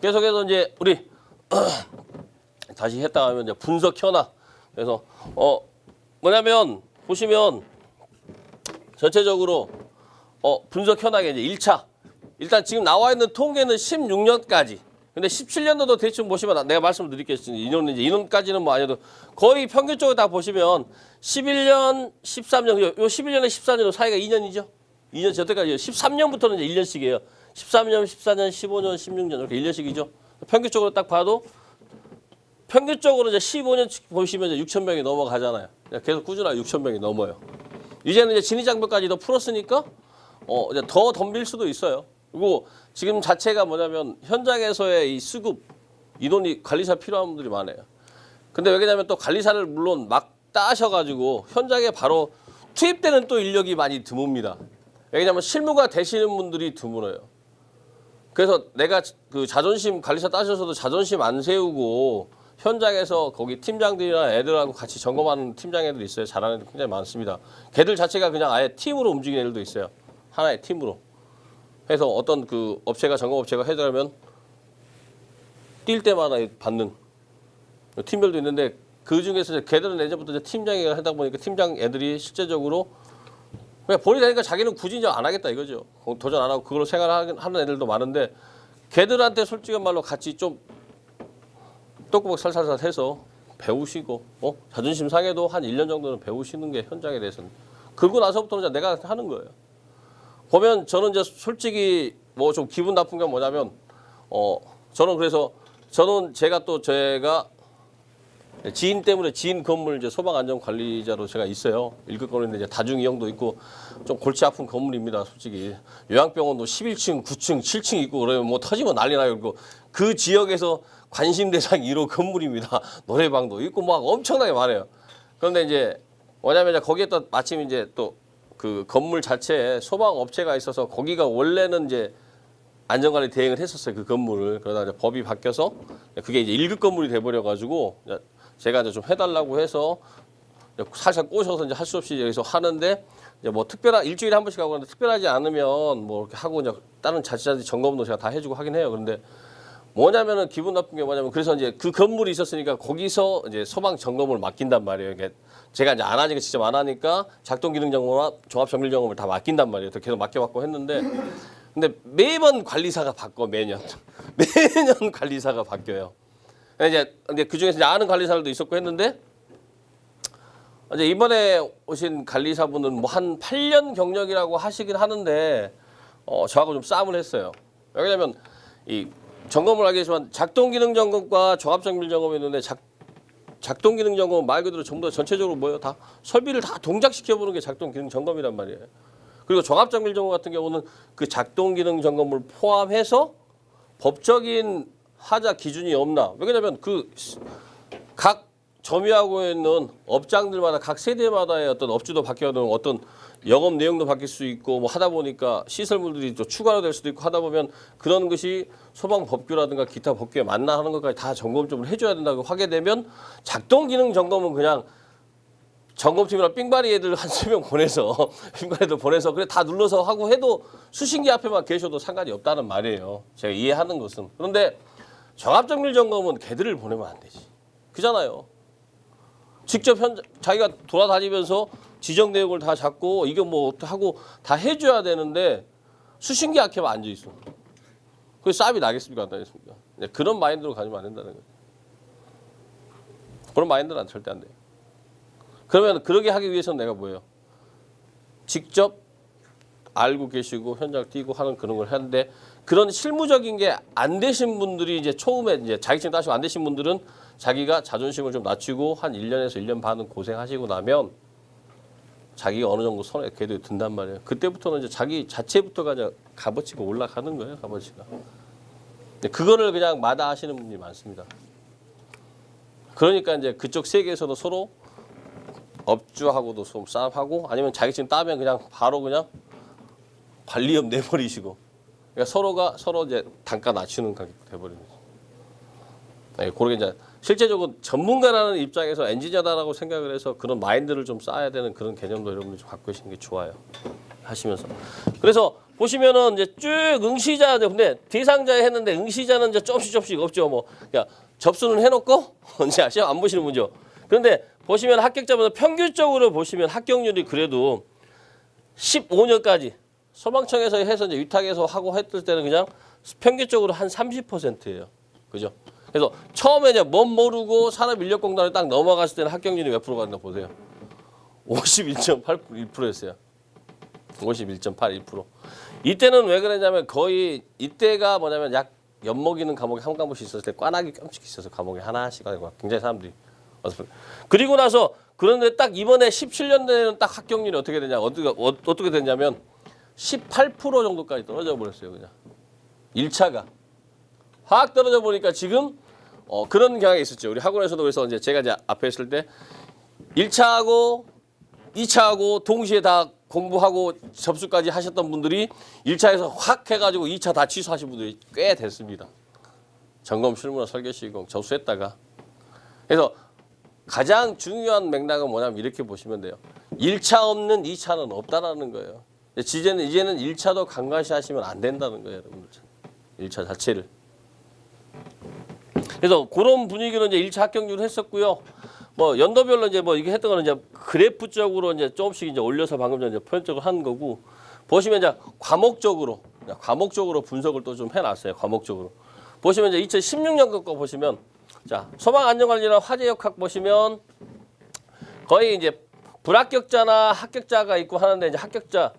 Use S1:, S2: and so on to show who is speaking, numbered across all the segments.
S1: 계속해서 이제 우리 다시 했다 하면 이제 분석 현황. 그래서 뭐냐면 보시면 전체적으로 분석 현황에 이제 1차. 일단 지금 나와 있는 통계는 16년까지. 근데 17년도도 대충 보시면 내가 말씀을 드리겠습니다. 인원까지는 뭐 아니어도 거의 평균적으로 다 보시면 11년, 13년, 요 11년에 14년 사이가 2년이죠. 2년 저때까지 13년부터는 이제 1년씩이에요. 13년, 14년, 15년, 16년 이렇게 1년씩이죠. 평균적으로 딱 봐도 평균적으로 이제 15년 보시면 이제 6천 명이 넘어가잖아요. 계속 꾸준하게 6천 명이 넘어요. 이제는 이제 진입장벽까지 더 풀었으니까 이제 더 덤빌 수도 있어요. 그리고 지금 자체가 뭐냐면 현장에서의 이 수급 인원이 관리사 필요한 분들이 많아요. 근데 왜냐면 또 관리사를 물론 막 따셔가지고 현장에 바로 투입되는 또 인력이 많이 드뭅니다. 왜냐면 실무가 되시는 분들이 드물어요. 그래서 내가 그 자존심 관리사 따셔서도 자존심 안 세우고 현장에서 거기 팀장들이나 애들하고 같이 점검하는 팀장 애들 있어요. 잘하는 애들 굉장히 많습니다. 걔들 자체가 그냥 아예 팀으로 움직이는 애들도 있어요. 하나의 팀으로. 해서 어떤 그 업체가 점검업체가 해달라면 뛸 때마다 받는 팀별도 있는데 그 중에서 걔들은 예전부터 이제 팀장이 하다 보니까 팀장 애들이 실제적으로 그냥 본인이 하니까 자기는 굳이 이제 안 하겠다 이거죠. 도전 안 하고 그걸로 생활하는 애들도 많은데 걔들한테 솔직한 말로 같이 좀 떡구벅 살살살 해서 배우시고 자존심 상해도 한 1년 정도는 배우시는 게 현장에 대해서는 그러고 나서부터는 이제 내가 하는 거예요. 보면 저는 이제 솔직히 뭐 좀 기분 나쁜 게 뭐냐면 저는 그래서 제가 지인 때문에 지인 건물 이제 소방안전관리자로 제가 있어요. 1급 건물인데 이제 다중 이용도 있고 좀 골치 아픈 건물입니다. 솔직히 요양병원도 11층, 9층, 7층 있고 그러면 뭐 터지면 난리 나요. 그리고 그 지역에서 관심 대상 1호 건물입니다. 노래방도 있고 막 엄청나게 많아요. 그런데 이제 뭐냐면 이제 거기에 또 마침 이제 또 그 건물 자체에 소방업체가 있어서 거기가 원래는 이제 안전관리 대행을 했었어요. 그 건물을. 그러다 이제 법이 바뀌어서 그게 이제 1급 건물이 돼버려가지고 제가 이제 좀 해달라고 해서 살살 꼬셔서 이제 할 수 없이 여기서 하는데 이제 뭐 일주일에 한 번씩 하고 하는데 특별하지 않으면 뭐 이렇게 하고 이제 다른 자치자치 점검도 제가 다 해주고 하긴 해요. 그런데 뭐냐면은 기분 나쁜 게 뭐냐면 그래서 이제 그 건물이 있었으니까 거기서 이제 소방 점검을 맡긴단 말이에요. 이게 제가 이제 안 하니까 직접 안 하니까 작동 기능 점검과 종합 정밀 점검을 다 맡긴단 말이에요. 계속 맡겨받고 했는데 근데 매번 관리사가 바꿔 매년 관리사가 바뀌어요. 이제 근데 그 중에서 아는 관리사들도 있었고 했는데 이제 이번에 오신 관리사분은 뭐 한 8년 경력이라고 하시긴 하는데 저하고 좀 싸움을 했어요. 왜냐면 이 점검을 하겠지만 작동 기능 점검과 종합 정밀 점검이 있는데 작동 기능 점검은 말 그대로 전부 다 전체적으로 뭐예요? 다 설비를 다 동작시켜 보는 게 작동 기능 점검이란 말이에요. 그리고 종합 정밀 점검 같은 경우는 그 작동 기능 점검을 포함해서 법적인 하자 기준이 없나? 왜냐면 그 각 점유하고 있는 업장들마다 각 세대마다의 어떤 업주도 바뀌어도 어떤 영업 내용도 바뀔 수 있고 뭐 하다 보니까 시설물들이 또 추가로 될 수도 있고 하다 보면 그런 것이 소방 법규라든가 기타 법규에 맞나 하는 것까지 다 점검 해줘야 된다고 하게 되면 작동 기능 점검은 그냥 점검팀이랑 삥바리 애들 한 3명 보내서 삥바리 애들 보내서 그래 다 눌러서 하고 해도 수신기 앞에만 계셔도 상관이 없다는 말이에요. 제가 이해하는 것은. 그런데 종합정밀 점검은 걔들을 보내면 안 되지. 그잖아요. 직접 자기가 돌아다니면서 지정 내용을 다 잡고 이게 뭐 하고 다 해줘야 되는데 수신기 앞에만 앉아 있어. 그 싸움이 나겠습니까? 안 나겠습니까? 그런 마인드로 가지면 안 된다는 거예요. 그런 마인드는 절대 안 돼요. 그러면 그러게 하기 위해서는 내가 뭐예요? 직접 알고 계시고 현장 뛰고 하는 그런 걸 하는데 그런 실무적인 게 안 되신 분들이 이제 처음에 이제 자격증 따시고 안 되신 분들은 자기가 자존심을 좀 낮추고 한 1년에서 1년 반은 고생하시고 나면 자기가 어느 정도 손에 궤도에 든단 말이에요. 그때부터는 이제 자기 자체부터가 이제 값어치가 올라가는 거예요, 값어치가. 그거를 그냥 마다하시는 분이 많습니다. 그러니까 이제 그쪽 세계에서도 서로 업주하고도 좀 싸움하고 아니면 자격증 따면 그냥 바로 그냥 관리업 내버리시고 그러니까 서로가 서로 이제 단가 낮추는 가격 돼버리는 거죠. 네, 그렇게 이제 실제적으로 전문가라는 입장에서 엔지니어다라고 생각을 해서 그런 마인드를 좀 쌓아야 되는 그런 개념도 여러분들이 좀 갖고 계시는 게 좋아요. 하시면서. 그래서 보시면은 이제 쭉 응시자, 근데 대상자에 했는데 응시자는 이제 조금씩 없죠. 뭐, 그러니까 접수는 해놓고 이제 시험 안 보시는 분죠. 그런데 보시면 합격자보다 평균적으로 보시면 합격률이 그래도 15년까지 소방청에서 해서 이제 위탁해서 하고 했을 때는 그냥 평균적으로 한 30%예요. 그죠? 그래서 처음에 이제 뭔 모르고 산업인력공단에 딱 넘어갔을 때는 합격률이 몇 프로가 됐나 보세요. 51.81%였어요. 51.81%. 이때는 왜 그랬냐면 거의 이때가 뭐냐면 약 엿먹이는 과목이 한 과목씩 있었을 때 꽈나기 깜찍 있어서 과목이 하나씩 하고 굉장히 사람들이. 그리고 나서 그런데 딱 이번에 17년도에는 딱 합격률이 어떻게 되냐 어떻게 됐냐면 18% 정도까지 떨어져 버렸어요. 그냥 1차가 확 떨어져 보니까 지금 그런 경향이 있었죠. 우리 학원에서도 그래서 이제 제가 이제 앞에 있을 때 1차하고 2차하고 동시에 다 공부하고 접수까지 하셨던 분들이 1차에서 확 해가지고 2차 다 취소하신 분들이 꽤 됐습니다. 점검 실무나 설계 시공 접수했다가. 그래서 가장 중요한 맥락은 뭐냐면 이렇게 보시면 돼요. 1차 없는 2차는 없다라는 거예요. 이제는 1차도 간과시하시면 안 된다는 거예요, 여러분들. 1차 자체를. 그래서 그런 분위기로 이제 1차 합격률을 했었고요. 뭐 연도별로 이제 뭐 이게 했던 거는 이제 그래프적으로 이제 조금씩 이제 올려서 방금 전에 표현적으로 한 거고, 보시면 이제 과목적으로 분석을 또 좀 해놨어요. 과목적으로 보시면 이제 2016년 거 보시면 자 소방안전관리나 화재역학 보시면 거의 이제 불합격자나 합격자가 있고 하는데 이제 합격자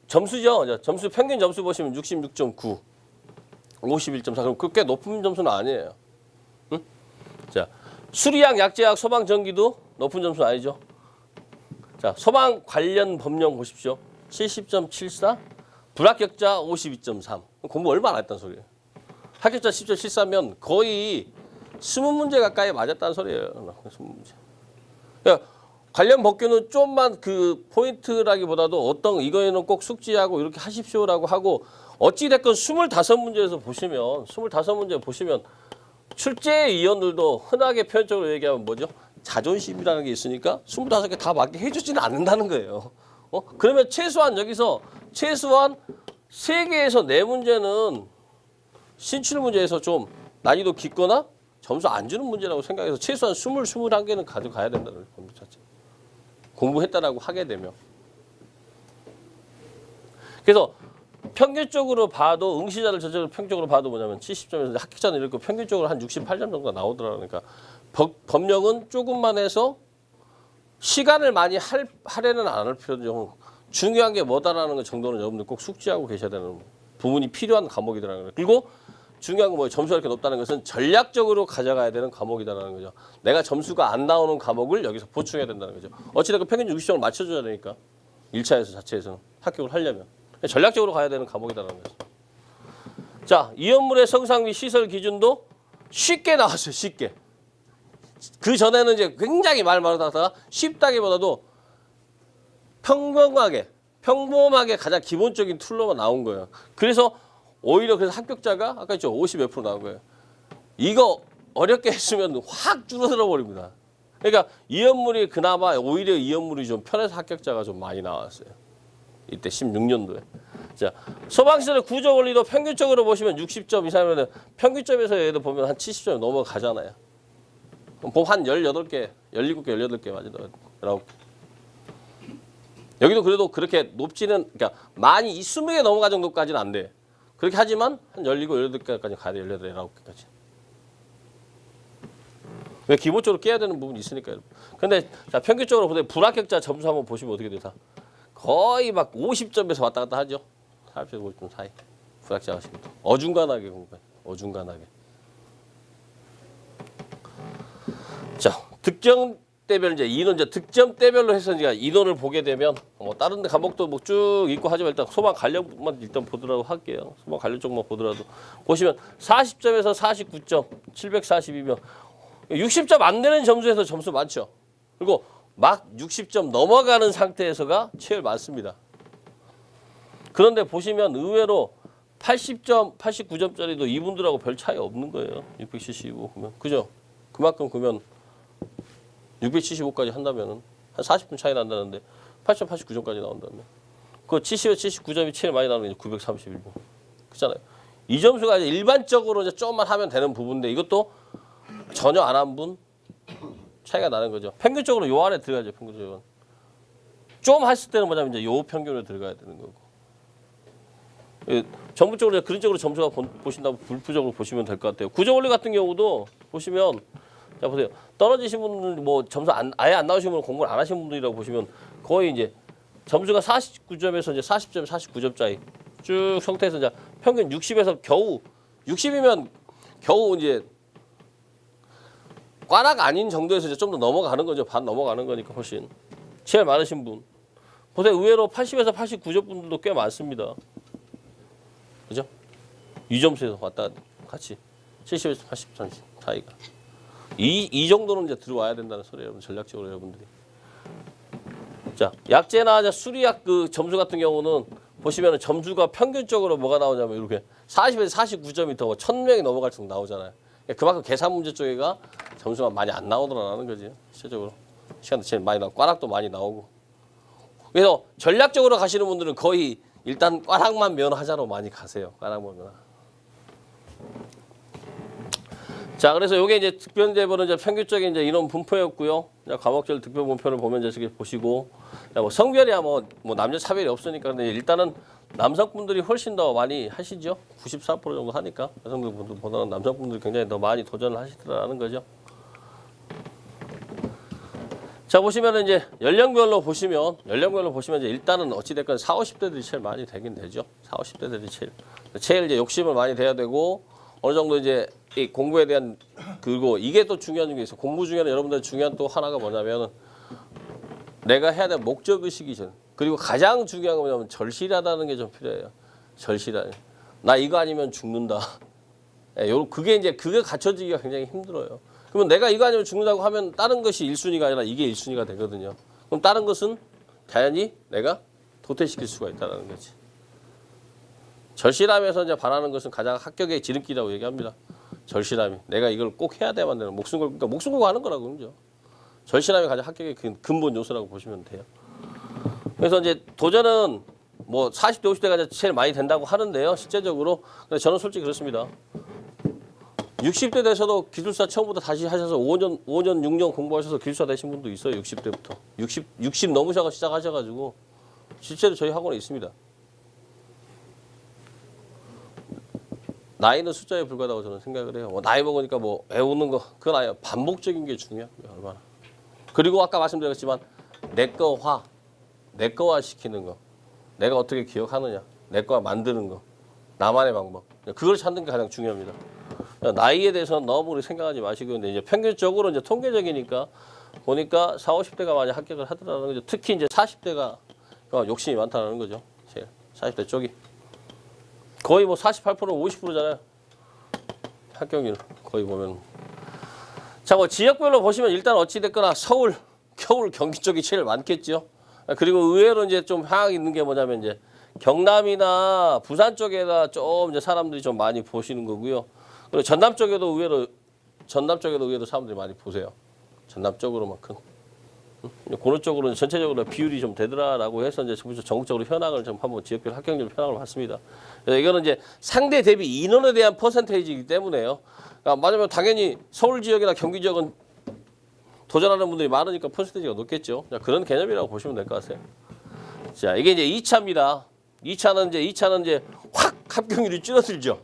S1: 점수죠. 점수 평균 점수 보시면 66.9, 51.4. 그럼 그게 꽤 높은 점수는 아니에요. 응? 자. 수리약, 약제약, 소방전기도 높은 점수는 아니죠. 자, 소방 관련 법령 보십시오. 70.74, 불합격자 52.3. 공부 얼마나 했단 소리예요. 합격자 10.74면 거의 20문제 가까이 맞았다는 소리예요. 20문제. 그러니까 관련 법규는 좀만 그 포인트라기보다도 어떤 이거에는 꼭 숙지하고 이렇게 하십시오라고 하고 어찌됐건 25문제에서 보시면 25문제 보시면 출제위원들도 흔하게 표현적으로 얘기하면 뭐죠? 자존심이라는 게 있으니까 25개 다 맞게 해주지는 않는다는 거예요. 그러면 최소한 여기서 최소한 3개에서 4문제는 신출 문제에서 좀 난이도 깊거나 점수 안 주는 문제라고 생각해서 최소한 21개는 가져가야 된다는 겁니다. 자체. 공부했다라고 하게 되면. 그래서 평균적으로 봐도 응시자들 전체적으로 평균적으로 봐도 뭐냐면 70점에서 합격자는 이렇게 평균적으로 한 68점 정도 나오더라고요. 그러니까 법령은 조금만 해서 시간을 많이 할애는 안 할 필요죠. 중요한 게 뭐다라는 거 정도는 여러분들 꼭 숙지하고 계셔야 되는 부분이 필요한 과목이더라는 거예요. 그리고 중요한 건 뭐예요? 점수가 이렇게 높다는 것은 전략적으로 가져가야 되는 과목이다라는 거죠. 내가 점수가 안 나오는 과목을 여기서 보충해야 된다는 거죠. 어찌됐건 평균 60점을 맞춰줘야 되니까 1차에서 자체에서는 합격을 하려면. 전략적으로 가야 되는 과목이다라는 거죠. 자, 이연물의 성상 및 시설 기준도 쉽게 나왔어요. 쉽게. 그 전에는 이제 굉장히 말 많다가 쉽다기보다도 평범하게 가장 기본적인 툴로만 나온 거예요. 그래서 오히려 그래서 합격자가 아까 있죠 50 몇 프로 나온 거예요. 이거 어렵게 했으면 확 줄어들어 버립니다. 그러니까 이연물이 그나마 오히려 이연물이 좀 편해서 합격자가 좀 많이 나왔어요. 이때 16년도에. 자, 소방시설의 구조 원리도 평균적으로 보시면 60점 이상이면 평균점에서 얘도 보면 한 70점 넘어가잖아요. 그럼 한 18개, 17개, 18개 맞아요. 19개. 여기도 그래도 그렇게 높지는, 그러니까 많이 20개 넘어가 정도까지는 안 돼. 그렇게 하지만 한 17, 18개까지 가야 돼. 18, 19개까지. 왜 기본적으로 깨야 되는 부분이 있으니까요. 근데 자, 평균적으로 보세요. 불합격자 점수 한번 보시면 어떻게 돼요? 거의 막 50점에서 왔다 갔다 하죠. 40에서 50점 사이. 불합격자 하시면 어중간하게 공부해. 어중간하게. 자, 득점대별 이제 인원 이제 득점대별로 해서 이제 인원을 보게 되면 다른 데 과목도 뭐 쭉 있고 하지만 일단 소방 관련만 일단 보더라도 할게요. 소방 관련 쪽만 보더라도 보시면 40점에서 49점, 742명. 60점 안 되는 점수에서 점수 많죠. 그리고 막 60점 넘어가는 상태에서가 제일 많습니다. 그런데 보시면 의외로 80점, 89점짜리도 이분들하고 별 차이 없는 거예요. 675 그러면. 그죠? 그만큼 그러면 675까지 한다면은 한 40분 차이 난다는데 80점, 89점까지 나온다면 그 70에서 79점이 제일 많이 나오는 게 931분. 그렇잖아요. 이 점수가 이제 일반적으로 이제 좀만 하면 되는 부분인데 이것도 전혀 안 한 분 차이가 나는 거죠. 평균적으로 요 안에 들어가죠. 평균적으로. 좀 했을 때는 뭐냐면 이제 요 평균으로 들어가야 되는 거고. 전부적으로 그런 쪽으로 점수가 보신다고 불부적으로 보시면 될 것 같아요. 구조 원리 같은 경우도 보시면 자 보세요. 떨어지신 분들 뭐 점수 아예 안 나오신 분은 공부를 안 하신 분들이라고 보시면 거의 이제 점수가 49점에서 이제 40점, 49점짜리 쭉 형태에서 이제 평균 60에서 겨우 60이면 겨우 이제 꽈락 아닌 정도에서 이제 좀 더 넘어가는 거죠. 반 넘어가는 거니까 훨씬 제일 많으신 분. 보세요. 의외로 80에서 89점 분들도 꽤 많습니다. 그죠? 이 점수에서 왔다 같이 70에서 80점 차이가. 이 정도는 이제 들어와야 된다는 소리예요, 여러분. 전략적으로 여러분들이. 자, 약제나 수리약 그 점수 같은 경우는 보시면은 점수가 평균적으로 뭐가 나오냐면 이렇게 40에서 49점이 더 1000명이 넘어갈 정도 나오잖아요. 그만큼 계산 문제 쪽에가 점수가 많이 안 나오더라는 거지. 실제적으로. 시간도 제일 많이 나오고 꽈락도 많이 나오고. 그래서 전략적으로 가시는 분들은 거의 일단 꽈락만 면하자로 많이 가세요. 꽈락만 면. 자, 그래서 이게 이제 득변제보는 이제 평균적인 이제 인원 분포였고요. 과목별 득변 분포를 보면 이제 이렇게 보시고, 뭐 성별이야 뭐 남녀 차별이 없으니까 근데 일단은 남성분들이 훨씬 더 많이 하시죠. 94% 정도 하니까 여성분들보다는 남성분들이 굉장히 더 많이 도전을 하시더라는 거죠. 자, 보시면은 이제 연령별로 보시면 이제 일단은 어찌됐건 40, 50대들이 제일 많이 되긴 되죠. 40, 50대들이 제일 이제 욕심을 많이 돼야 되고 어느 정도 이제 이 공부에 대한 그리고 이게 또 중요한 게 있어. 공부 중에는 여러분들 중요한 또 하나가 뭐냐면은 내가 해야 될 목적 의식이 전 그리고 가장 중요한 건 뭐냐면 절실하다는 게 좀 필요해요. 절실한. 나 이거 아니면 죽는다. 그게 이제 그게 갖춰지기가 굉장히 힘들어요. 그러면 내가 이거 아니면 죽는다고 하면 다른 것이 1순위가 아니라 이게 1순위가 되거든요. 그럼 다른 것은 자연히 내가 도태시킬 수가 있다는 거지. 절실함에서 이제 바라는 것은 가장 합격의 지름길이라고 얘기합니다. 절실함이. 내가 이걸 꼭 해야 돼만 되는 그러니까 목숨 걸고 하는 거라고 그러죠. 절실함이 가장 합격의 근본 요소라고 보시면 돼요. 그래서 이제 도전은 뭐 40대, 50대가 제일 많이 된다고 하는데요. 실제적으로. 근데 저는 솔직히 그렇습니다. 60대 돼서도 기술사 처음부터 다시 하셔서 5년, 6년 공부하셔서 기술사 되신 분도 있어요. 60대부터. 60 넘으셔서 시작하셔가지고 실제로 저희 학원에 있습니다. 나이는 숫자에 불과하다고 저는 생각을 해요. 나이 먹으니까 뭐 외우는 거 그건 아니에요. 반복적인 게 중요해요. 얼마나. 그리고 아까 말씀드렸지만 내 거화 시키는 거. 내가 어떻게 기억하느냐. 내 거화 만드는 거. 나만의 방법. 그걸 찾는 게 가장 중요합니다. 나이에 대해서는 너무 우리 생각하지 마시고 근데 이제 평균적으로 이제 통계적이니까 보니까 40, 50대가 많이 합격을 하더라는 거죠. 특히 이제 40대가 욕심이 많다는 거죠. 제일 40대 쪽이. 거의 뭐 48%, 50%잖아요. 합격률 거의 보면. 자, 뭐 지역별로 보시면 일단 어찌 됐거나 서울, 겨울, 경기 쪽이 제일 많겠죠. 그리고 의외로 이제 좀 향하게 있는 게 뭐냐면 이제 경남이나 부산 쪽에다 좀 이제 사람들이 좀 많이 보시는 거고요. 그리고 전남 쪽에도 의외로 사람들이 많이 보세요. 전남 쪽으로만큼. 그런 쪽으로는 전체적으로 비율이 좀 되더라라고 해서 이제 전국적으로 현황을 좀 한번 지역별 합격률 현황을 봤습니다. 그래서 이거는 이제 상대 대비 인원에 대한 퍼센테이지이기 때문에요. 그러니까 맞으면 당연히 서울 지역이나 경기 지역은 도전하는 분들이 많으니까 퍼센테이지가 높겠죠. 그런 개념이라고 보시면 될 것 같아요. 자, 이게 이제 2차입니다. 2차는 이제 확 합격률이 줄어들죠.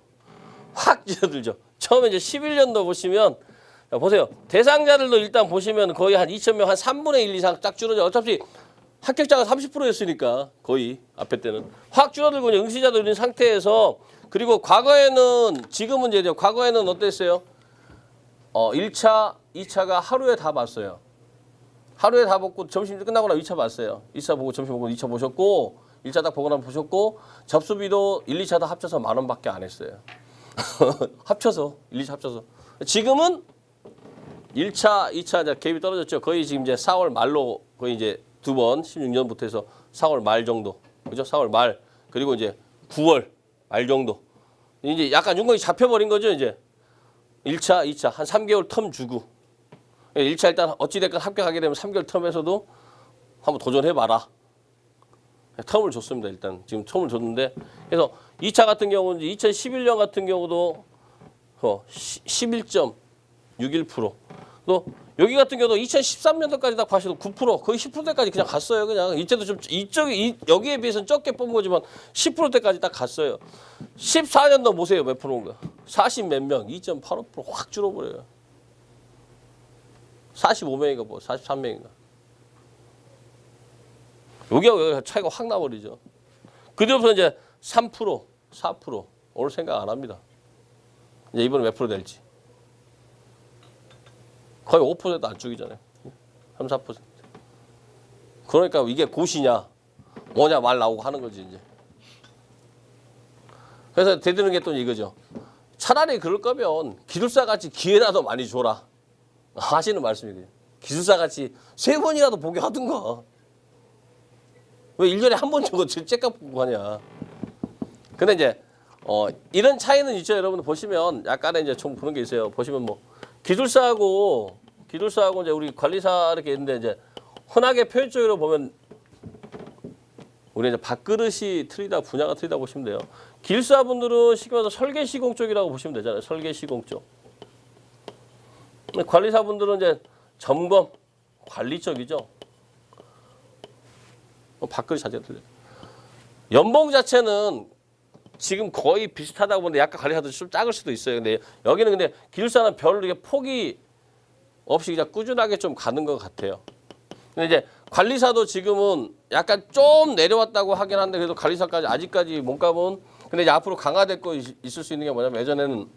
S1: 확 줄어들죠. 처음에 이제 11년도 보시면 자, 보세요. 대상자들도 일단 보시면 거의 한 2,000명, 한 3분의 1 이상 딱 줄어져. 어차피 합격자가 30%였으니까 거의 앞에 때는 확 줄어들고 응시자도 있는 상태에서 그리고 과거에는 지금은 이제 과거에는 어땠어요? 1차, 2차가 하루에 다 봤어요. 하루에 다 보고 점심 끝나고 나서 2차 봤어요. 2차 보고 점심 보고 2차 보셨고 1차 딱 보고 나면 보셨고 접수비도 1, 2차 다 합쳐서 10,000원밖에 안 했어요. 합쳐서 1, 2차 합쳐서. 지금은 1차, 2차 이제 갭이 떨어졌죠. 거의 지금 이제 4월 말로 거의 이제 두 번 16년부터 해서 4월 말 정도. 그죠? 4월 말. 그리고 이제 9월 말 정도. 이제 약간 윤곽이 잡혀버린 거죠, 이제. 1차, 2차 한 3개월 텀 주고. 1차 일단 어찌됐건 합격하게 되면 3개월 텀에서도 한번 도전해봐라. 텀을 줬습니다. 일단 지금 텀을 줬는데 그래서 2차 같은 경우는 2011년 같은 경우도 11.61%. 또 여기 같은 경우도 2013년도까지 딱 봐셔도 9% 거의 10%대까지 그냥 갔어요. 그냥 이때도 좀 여기에 비해서는 적게 뽑은 거지만 10%대까지 딱 갔어요. 14년도 보세요. 몇 프로인가? 40 몇 명, 2.85%확 줄어버려요. 45명인가 뭐 43명인가. 여기가 차이가 확 나버리죠. 그 뒤로부터 이제 3%, 4% 오늘 생각 안 합니다. 이제 이번에 몇 프로 될지. 거의 5%도 안 죽이잖아요. 3, 4%. 그러니까 이게 고시냐, 뭐냐 말 나오고 하는 거지 이제. 그래서 되드는 게 또 이거죠. 차라리 그럴 거면 기술사 같이 기회라도 많이 줘라. 하시는 말씀이거든요. 기술사 같이 3번이라도 보게 하든가. 왜 1년에 한 번 저거 째깍 보고 하냐. 근데 이제 이런 차이는 있죠. 여러분 보시면 약간의 이제 좀 그런 게 있어요. 보시면 뭐 기술사하고 이제 우리 관리사 이렇게 있는데 이제 흔하게 표현적으로 보면 우리 이제 밥그릇이 틀리다, 분야가 틀리다 보시면 돼요. 기술사분들은 쉽게 말해서 설계 시공 쪽이라고 보시면 되잖아요. 설계 시공 쪽. 관리사분들은 이제 점검, 관리 쪽이죠. 밥그릇 자체가 틀려요. 연봉 자체는 지금 거의 비슷하다고 보는데 약간 관리사도 좀 작을 수도 있어요. 근데 여기는 근데 기술사는 별로 이게 폭이 없이 그냥 꾸준하게 좀 가는 것 같아요. 근데 이제 관리사도 지금은 약간 좀 내려왔다고 하긴 한데 그래도 관리사까지 아직까지 몸값은 근데 이제 앞으로 강화될 거 있을 수 있는 게 뭐냐면 예전에는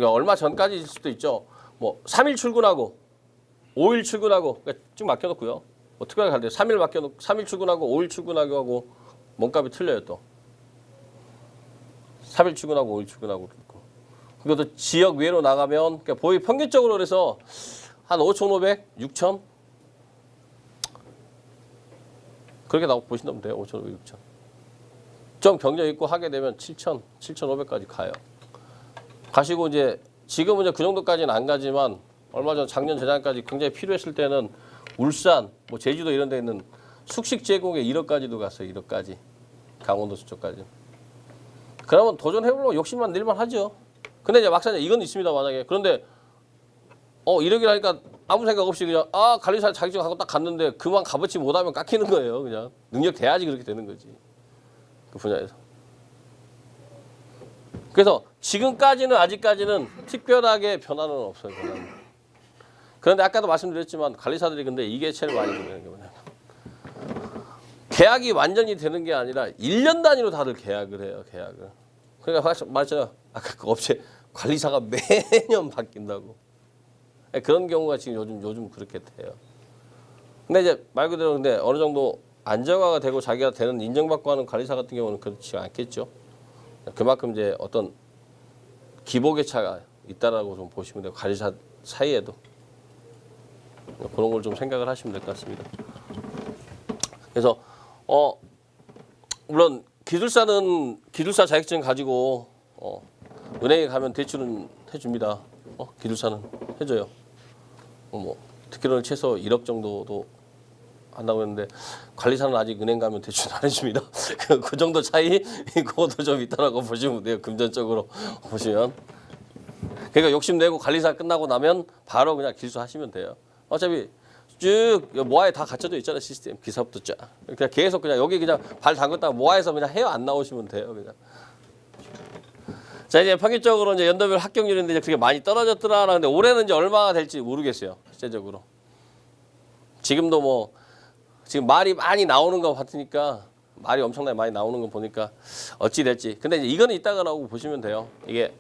S1: 얼마 전까지일 수도 있죠. 뭐 3일 출근하고 5일 출근하고 그러니까 쭉 맡겨놓고요. 뭐 특별하게 갈 때 3일 맡겨놓고 3일 출근하고 5일 출근하고 몸값이 틀려요 또. 3일 출근하고 5일 출근하고 그렇고. 그것도 지역 외로 나가면 그러니까 거의 평균적으로 그래서 한 5,500, 6,000 그렇게 나오고 보시면 돼요. 5,500, 6,000. 좀 경력 있고 하게 되면 7,000, 7,500까지 가요. 가시고 이제 지금은 이제 그 정도까지는 안 가지만 얼마 전 작년 재작년까지 굉장히 필요했을 때는 울산, 뭐 제주도 이런 데 있는 숙식 제공에 1억까지도 갔어요. 1억까지. 강원도 쪽까지. 그러면 도전해보려고 욕심만 낼만 하죠. 근데 이제 막상 이건 있습니다. 만약에. 그런데 1억이라니까 아무 생각 없이 그냥 관리사 자격증 하고 딱 갔는데 그만 값어치 못하면 깎이는 거예요. 그냥 능력 돼야지 그렇게 되는 거지. 그 분야에서. 그래서 지금까지는 아직까지는 특별하게 변화는 없어요. 변화는. 그런데 아까도 말씀드렸지만 관리사들이 근데 이게 제일 많이 되는 게 뭐냐면 계약이 완전히 되는 게 아니라 1년 단위로 다들 계약을 해요. 계약을. 그러니까 맞아요. 아까 그 업체 관리사가 매년 바뀐다고. 그런 경우가 지금 요즘 그렇게 돼요. 근데 이제 말 그대로 근데 어느 정도 안정화가 되고 자기가 되는 인정받고 하는 관리사 같은 경우는 그렇지 않겠죠. 그만큼 이제 어떤 기복의 차가 있다라고 좀 보시면 돼요. 관리사 사이에도. 그런 걸 좀 생각을 하시면 될 것 같습니다. 그래서 물론 기술사는 기술사 자격증 가지고 은행에 가면 대출은 해줍니다. 기술사는 해줘요. 뭐 특허를 최소 1억 정도도 한다고 했는데 관리사는 아직 은행 가면 대출 안 해줍니다. 그 정도 차이 그것도 좀 있다라고 보시면 돼요. 금전적으로 보시면. 그러니까 욕심내고 관리사 끝나고 나면 바로 그냥 기술사 하시면 돼요. 어차피 쭉 모아에 다 갖춰져 있잖아요. 시스템 기사부터 쫙. 그냥 계속 그냥 여기 그냥 발 담갔다가 모아에서 그냥 헤어 안 나오시면 돼요. 그냥. 자 이제 평균적으로 이제 연도별 합격률인데 이제 그게 많이 떨어졌더라라는데 올해는 이제 얼마가 될지 모르겠어요. 실제적으로. 지금도 뭐 지금 말이 많이 나오는 거 같으니까 말이 엄청나게 많이 나오는 거 보니까 어찌 될지. 근데 이제 이거는 이따가라고 보시면 돼요. 이게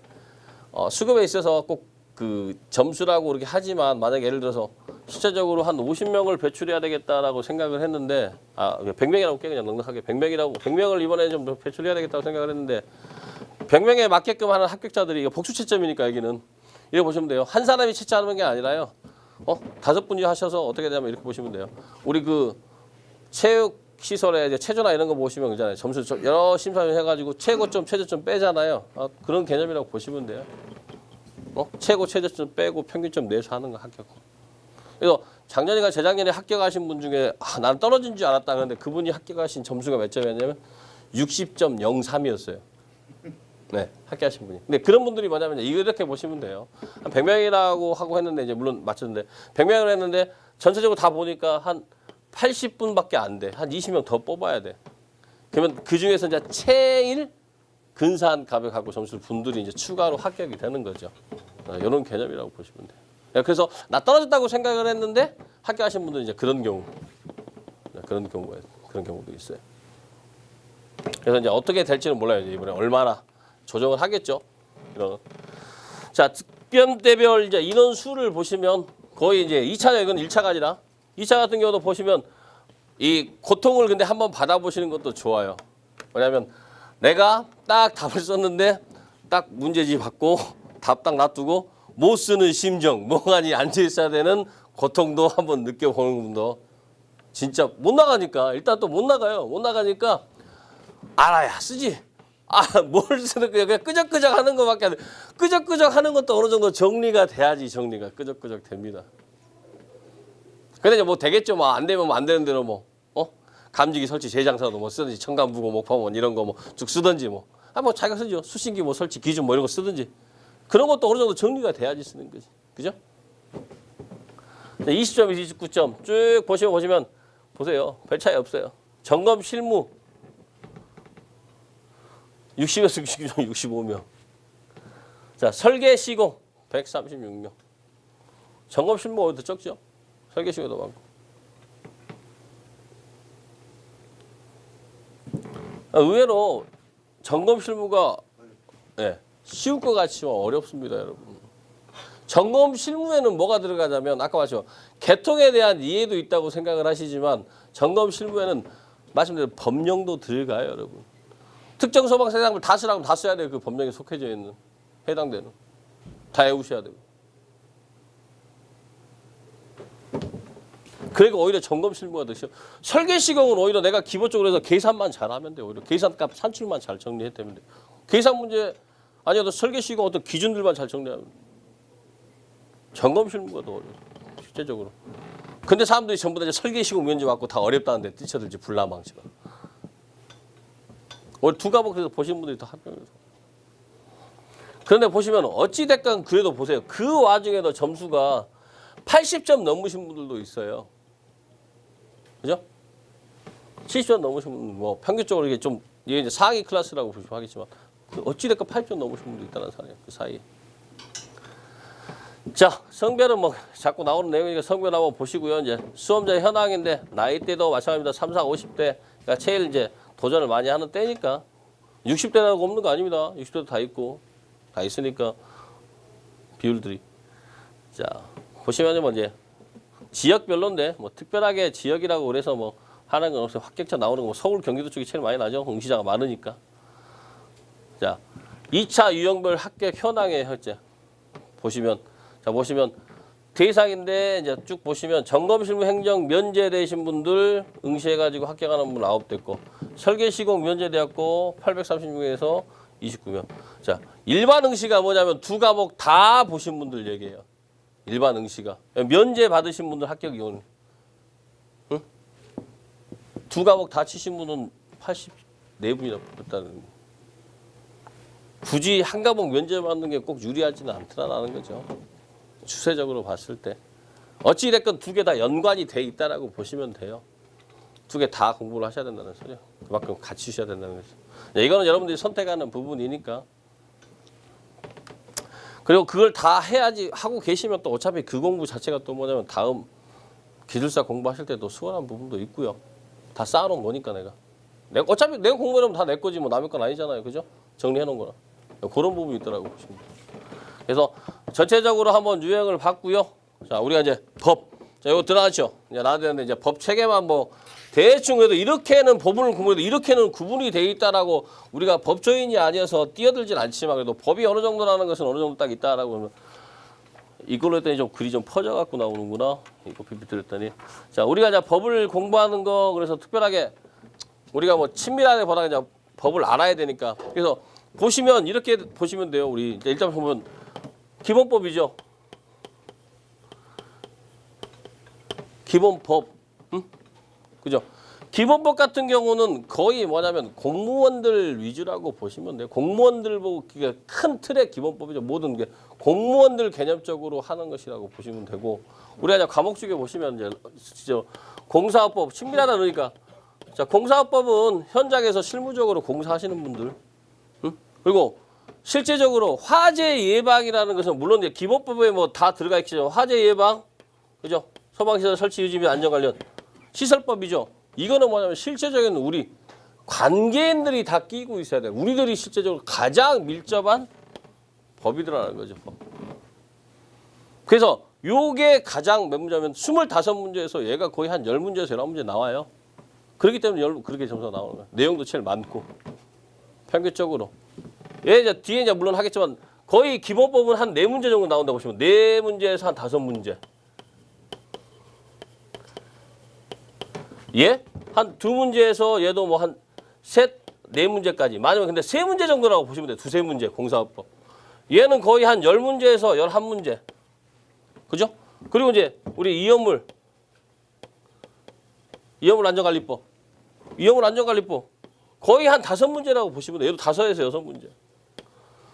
S1: 수급에 있어서 꼭 그 점수라고 그렇게 하지만 만약에 예를 들어서 실제적으로 한 50명을 배출해야 되겠다라고 생각을 했는데 100명이라고 꽤 그냥 넉넉하게 100명을 이번에 좀 배출해야 되겠다고 생각을 했는데 100명에 맞게끔 하는 합격자들이 이거 복수 채점이니까 여기는 이렇게 보시면 돼요. 한 사람이 채점하는 게 아니라요. 5분이 하셔서 어떻게 되냐면 이렇게 보시면 돼요. 우리 그 체육 시설에 이제 체조나 이런 거 보시면 그잖아요. 점수 여러 심사위원 해가지고 최고점, 최저점 빼잖아요. 그런 개념이라고 보시면 돼요. 최고, 최저점 빼고 평균점 내서 하는 거 합격. 그래서 작년이가 재작년에 합격하신 분 중에 난 떨어진 줄 알았다 그런데 그분이 합격하신 점수가 몇 점이었냐면 60.03이었어요. 네, 합격하신 분이. 근데 그런 분들이 뭐냐면 이렇게 보시면 돼요. 한 100명이라고 하고 했는데 이제 물론 맞췄는데 100명을 했는데 전체적으로 다 보니까 한 80분밖에 안 돼. 한 20명 더 뽑아야 돼. 그러면 그 중에서 이제 제일 근사한 값을 갖고 점수를 분들이 이제 추가로 합격이 되는 거죠. 이런 개념이라고 보시면 돼요. 그래서 나 떨어졌다고 생각을 했는데 합격하신 분들은 이제 그런 경우도 있어요. 그래서 이제 어떻게 될지는 몰라요. 이번에 얼마나 조정을 하겠죠. 이런. 자, 특별대별 이제 인원 수를 보시면 거의 이제 2차 이건 1차가 아니라 2차 같은 경우도 보시면 이 고통을 근데 한번 받아보시는 것도 좋아요. 왜냐하면 내가 딱 답을 썼는데 딱 문제지 받고 답 딱 놔두고 못 쓰는 심정, 멍하니 앉아 있어야 되는 고통도 한번 느껴보는 분도 진짜 못 나가니까 일단 또 못 나가요. 못 나가니까 알아야 쓰지. 뭘 쓰는 거야. 그냥 끄적끄적 하는 것밖에 안 돼. 끄적끄적 하는 것도 어느 정도 정리가 돼야지 정리가 끄적끄적 됩니다. 근데 이제 뭐 되겠죠. 뭐 안 되면 뭐 안 되는 대로 뭐 감지기 설치 재장사도 뭐 쓰든지 청간부고 목파원 이런 거 뭐 쭉 쓰든지 뭐 자기가 쓰죠. 수신기 뭐 설치 기준 뭐 이런 거 쓰든지 그런 것도 어느 정도 정리가 돼야지 쓰는 거지. 그죠? 20점, 29점 쭉 보시면 보세요. 별 차이 없어요. 점검 실무 60에서 65명. 자, 설계 시공 136명. 점검 실무가 어디 더 적죠? 설계 시공도 많고. 의외로 점검 실무가 쉬울 것 같지만 어렵습니다, 여러분. 점검 실무에는 뭐가 들어가냐면 아까 말씀 개통에 대한 이해도 있다고 생각을 하시지만 점검 실무에는 말씀드린 법령도 들어가요, 여러분. 특정 소방서 해당을 다 쓰라면 다 써야 돼요. 그 법령에 속해져 있는 해당되는 다 외우셔야 되고. 그러니까 오히려 점검 실무가 더 쉬워. 설계 시공은 오히려 내가 기본적으로 해서 계산만 잘하면 돼요. 오히려 계산값 산출만 잘 정리했다면 돼요. 계산 문제 아니어도 설계 시공 어떤 기준들만 잘 정리하면 돼요. 점검 실무가 더 어려워요. 실제적으로. 근데 사람들이 전부 다 이제 설계 시공 면제 받고 다 어렵다는데 뛰쳐들지 불나망치가. 오늘 두 과목에서 보신 분들이 더 합격해서. 그런데 보시면 어찌됐건 그래도 보세요. 그 와중에도 점수가 80점 넘으신 분들도 있어요. 그죠? 70점 넘으신 분들, 뭐 평균적으로 이게 좀 이게 이제 상위 클래스라고 보시면 하겠지만 어찌됐건 80점 넘으신 분도 있다는 사례예요. 그 사이에. 자, 성별은 뭐 자꾸 나오는 내용이니까 성별 한번 보시고요. 이제 수험자 현황인데 나이대도 마찬가지입니다. 30, 40대. 그러니까 제일 이제 도전을 많이 하는 때니까 60대라고 없는 거 아닙니다. 60대도 다 있고 다 있으니까 비율들이. 자, 보시면 뭐 이제 지역별로인데 뭐 특별하게 지역이라고 그래서 뭐 하는 건 없어요. 합격자 나오는 거 뭐 서울 경기도 쪽이 제일 많이 나죠. 응시자가 많으니까. 자, 2차 유형별 합격 현황의 현재 보시면 대상인데 이제 쭉 보시면 점검 실무 행정 면제되신 분들 응시해가지고 합격하는 분 9됐고 설계 시공 면제되었고 836에서 29명. 자, 일반 응시가 뭐냐면 두 과목 다 보신 분들 얘기해요. 일반 응시가 면제 받으신 분들 합격 이혼. 응? 두 과목 다 치신 분은 84분이나 붙었다는. 굳이 한 과목 면제 받는 게 꼭 유리하지는 않더라는 거죠. 추세적으로 봤을 때 어찌 됐건 두 개 다 연관이 돼 있다라고 보시면 돼요. 두 개 다 공부를 하셔야 된다는 소리요. 그만큼 같이 하셔야 된다는 거죠. 이거는 여러분들이 선택하는 부분이니까. 그리고 그걸 다 해야지 하고 계시면 또 어차피 그 공부 자체가 또 뭐냐면 다음 기술사 공부하실 때도 수월한 부분도 있고요. 다 쌓아놓은 거니까 내가 어차피 내가 공부하면 다 내 거지 뭐 남의 건 아니잖아요. 그죠? 정리해놓은 거라. 그런 부분이 있더라고 보시면 돼요. 그래서 전체적으로 한번 유형을 봤고요. 자, 우리가 이제 법. 자, 이거 들어가죠. 이제 나와야 되는데 이제 법 체계만 뭐 대충 그래도 이렇게는 법을 공부해도 이렇게는 구분이 돼 있다라고 우리가 법조인이 아니어서 뛰어들진 않지만 그래도 법이 어느 정도라는 것은 어느 정도 딱 있다라고 하면 이걸로 했더니 좀 글이 좀 퍼져 갖고 나오는구나. 이거 비비 들었더니 자, 우리가 이제 법을 공부하는 거 그래서 특별하게 우리가 뭐 친밀하게 보다가 이제 법을 알아야 되니까 그래서 보시면 이렇게 보시면 돼요. 우리 이제 일단 보면 기본법이죠. 기본법, 응? 그죠? 기본법 같은 경우는 거의 뭐냐면 공무원들 위주라고 보시면 돼요. 공무원들 보고 큰 틀의 기본법이죠. 모든 게 공무원들 개념적으로 하는 것이라고 보시면 되고, 우리가 이제 과목 중에 보시면 이제 진짜 공사업법 친밀하다 그러니까, 자 공사업법은 현장에서 실무적으로 공사하시는 분들, 응? 그리고 실제적으로 화재 예방이라는 것은 물론 이제 기본법에 뭐 다 들어가 있죠. 화재 예방, 그죠? 소방시설 설치 유지 및 안전 관련 시설법이죠. 이거는 뭐냐면 실제적인 우리 관계인들이 다 끼고 있어야 돼. 우리들이 실제적으로 가장 밀접한 법이더라는 거죠. 법. 그래서 요게 가장 몇 문제면 25문제에서 얘가 거의 한 10문제에서 11문제 나와요. 그렇기 때문에 그렇게 점수가 나오는 거예요. 내용도 제일 많고 평균적으로. 얘 이제 뒤에 이제 물론 하겠지만 거의 기본법은 한 4문제 정도 나온다고 보시면 4문제에서 한 5문제. 예? 한 2문제에서 얘도 뭐 한 4문제까지. 많으면 근데 3문제 정도라고 보시면 돼요. 2-3문제 공사업법. 얘는 거의 한 10문제에서 11문제. 그죠? 그리고 이제 우리 이연물 안전관리법. 이연물 안전관리법. 거의 한 5문제라고 보시면 돼요. 얘도 5에서 6문제.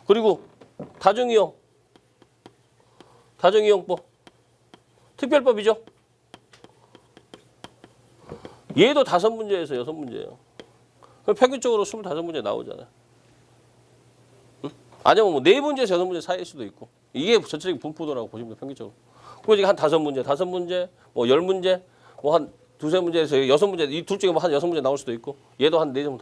S1: 그리고 다중이용법. 특별법이죠. 얘도 5문제에서 6문제예요. 그럼 평균적으로 25문제 나오잖아요. 응? 아니면 뭐 4문제에서 6문제 사이일 수도 있고. 이게 전체적인 분포도라고 보시면 돼요. 평균적으로. 그리고 지금 한 5문제, 뭐 10문제, 뭐 한 2-3문제에서 6문제, 이 둘 중에 뭐 한 6문제 나올 수도 있고, 얘도 한 4, 5.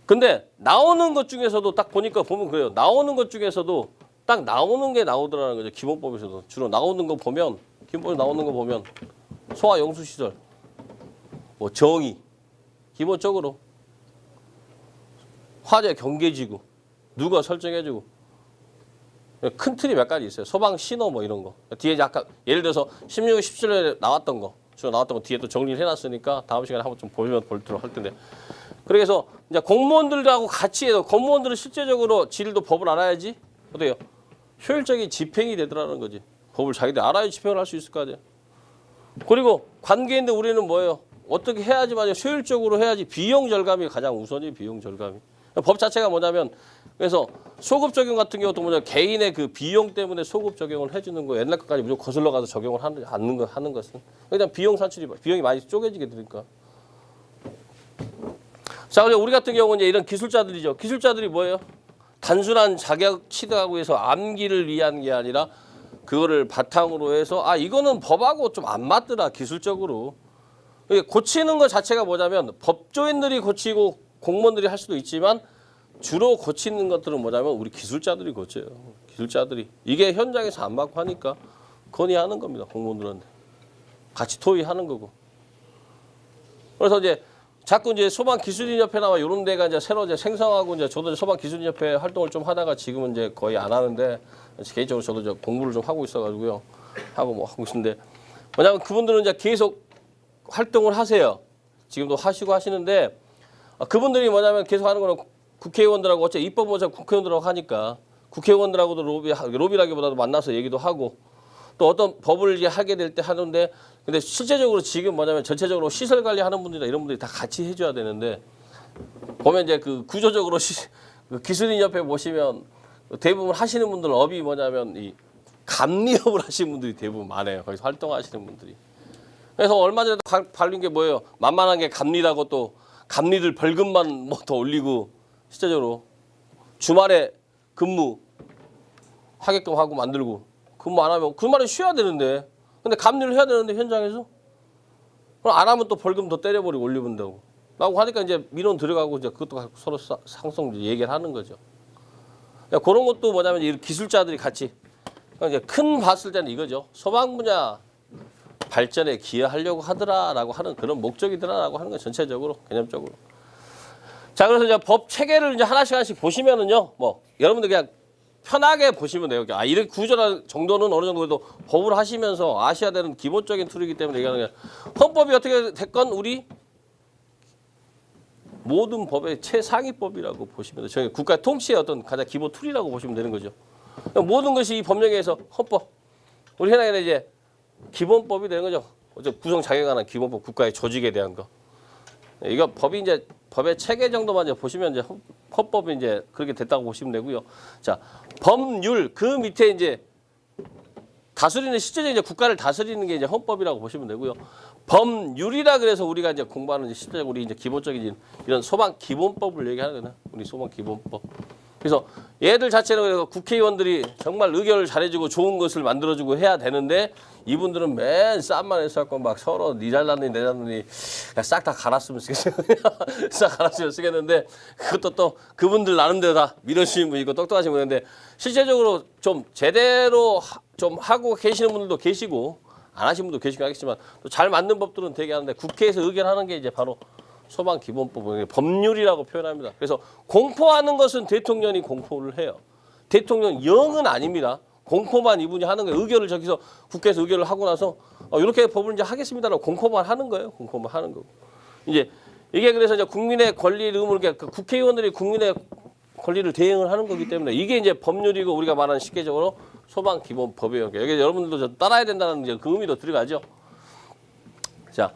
S1: 근데 나오는 것 중에서도 딱 보니까 보면 그래요. 나오는 것 중에서도 딱 나오는 게 나오더라는 거죠. 기본법에서도. 주로 나오는 거 보면, 기본법에 나오는 거 보면, 소화용수시설, 뭐 정의, 기본적으로 화재 경계지구 누가 설정해주고, 큰 틀이 몇 가지 있어요. 소방 신호 뭐 이런 거. 뒤에 약간 예를 들어서 16, 17년에 나왔던 거, 주로 나왔던 거 뒤에 또 정리를 해놨으니까 다음 시간에 한번 좀 보면 볼도록 할 텐데. 그래서 이제 공무원들하고 같이 해서 공무원들은 실제적으로 질도 법을 알아야지 어때요? 효율적인 집행이 되더라는 거지. 법을 자기들 알아야 집행을 할 수 있을 거 아니에요. 그리고 관계인데 우리는 뭐예요? 어떻게 해야지만 효율적으로 해야지. 비용 절감이 가장 우선이. 비용 절감이. 법 자체가 뭐냐면, 그래서 소급 적용 같은 경우도 뭐냐, 개인의 그 비용 때문에 소급 적용을 해주는 거. 옛날 것까지 무조건 거슬러 가서 적용을 하는 것은 그냥 비용 산출이, 비용이 많이 쪼개지게 되니까. 자, 그리고 우리 같은 경우는 이제 이런 기술자들이죠. 기술자들이 뭐예요? 단순한 자격 취득하고 해서 암기를 위한 게 아니라 그거를 바탕으로 해서 이거는 법하고 좀 안 맞더라 기술적으로. 고치는 것 자체가 뭐냐면 법조인들이 고치고 공무원들이 할 수도 있지만 주로 고치는 것들은 뭐냐면 우리 기술자들이 고쳐요. 기술자들이. 이게 현장에서 안 맞고 하니까 건의하는 겁니다. 공무원들한테. 같이 토의하는 거고. 그래서 이제 자꾸 이제 소방기술인협회나 이런 데가 이제 새로 이제 생성하고, 이제 저도 소방기술인협회 활동을 좀 하다가 지금은 이제 거의 안 하는데, 개인적으로 저도 이제 공부를 좀 하고 있어가지고요. 하고 뭐 하고 있는데, 뭐냐면 그분들은 이제 계속 활동을 하세요. 지금도 하시고 하시는데, 그분들이 뭐냐면 계속 하는 거는 국회의원들하고 어차피 입법 어차피 국회의원들하고 하니까 국회의원들하고도 로비라기보다도 만나서 얘기도 하고, 또 어떤 법을 이제 하게 될 때 하는데, 근데 실제적으로 지금 뭐냐면 전체적으로 시설 관리하는 분들이나 이런 분들이 다 같이 해줘야 되는데, 보면 이제 그 구조적으로 그 기술인협회 보시면 대부분 하시는 분들은 업이 뭐냐면 이 감리업을 하시는 분들이 대부분 많아요. 거기서 활동하시는 분들이. 그래서 얼마 전에 발린 게 뭐예요? 만만한 게 감리라고, 또 감리들 벌금만 뭐 더 올리고, 실제적으로 주말에 근무 하게끔 하고 만들고, 근무 안 하면 그 말은 쉬어야 되는데, 근데 감리를 해야 되는데 현장에서 그럼 안 하면 또 벌금 더 때려버리고 올려본다고 라고 하니까 이제 민원 들어가고, 이제 그것도 서로 상성 얘기를 하는 거죠. 그런 것도 뭐냐면 이 기술자들이 같이 이제 큰 봤을 때는 이거죠. 소방 분야 발전에 기여하려고 하더라라고 하는 그런 목적이더라라고 하는 거 전체적으로 개념적으로. 자, 그래서 이제 법 체계를 이제 하나씩 보시면은요, 뭐 여러분들 그냥 편하게 보시면 돼요. 이런 구조라 정도는 어느 정도 법을 하시면서 아셔야 되는 기본적인 툴이기 때문에 얘기하는 게, 헌법이 어떻게 됐건 우리 모든 법의 최상위법이라고 보시면 돼요. 저희 국가 통치의 어떤 가장 기본 툴이라고 보시면 되는 거죠. 모든 것이 이 법령에서 헌법, 우리 현행에는 이제 기본법이 되는 거죠. 어제 구성 자격하는 기본법 국가의 조직에 대한 거. 이거 법이 이제 법의 체계 정도만 이제 보시면 이제 헌법이 이제 그렇게 됐다고 보시면 되고요. 자, 법률 그 밑에 이제 다스리는 실제적인 이제 국가를 다스리는 게 이제 헌법이라고 보시면 되고요. 법률이라 그래서 우리가 이제 공부하는 실제적으로 우리 이제 기본적인 이런 소방 기본법을 얘기하거든요. 우리 소방 기본법. 그래서 얘들 자체는 국회의원들이 정말 의결을 잘해주고 좋은 것을 만들어주고 해야 되는데 이분들은 맨 쌈만 해서갖고 막 서로 니 잘났니 내 잘났니 싹 다 갈았으면 쓰겠어요. 싹 갈았으면 쓰겠는데 그것도 또 그분들 나름대로 다 믿으시는 분이고 똑똑하신 분인데 실제적으로 좀 제대로 좀 하고 계시는 분들도 계시고 안 하신 분도 계시긴 하겠지만 또 잘 만든 법들은 되게 하는데 국회에서 의결하는 게 이제 바로 소방 기본법 법률이라고 표현합니다. 그래서 공포하는 것은 대통령이 공포를 해요. 대통령령은 아닙니다. 공포만 이분이 하는 거예요. 의결을 저기서 국회에서 의결을 하고 나서 이렇게 법을 이제 하겠습니다라고 공포만 하는 거예요. 공포만 하는 거고. 이제 이게 그래서 이제 국민의 권리를 의무를 국회의원들이 국민의 권리를 대행을 하는 거기 때문에 이게 이제 법률이고 우리가 말하는 쉽게적으로 소방 기본법이에요. 여기 여러분들도 좀 따라야 된다는 이제 그 의미도 들어가죠. 자.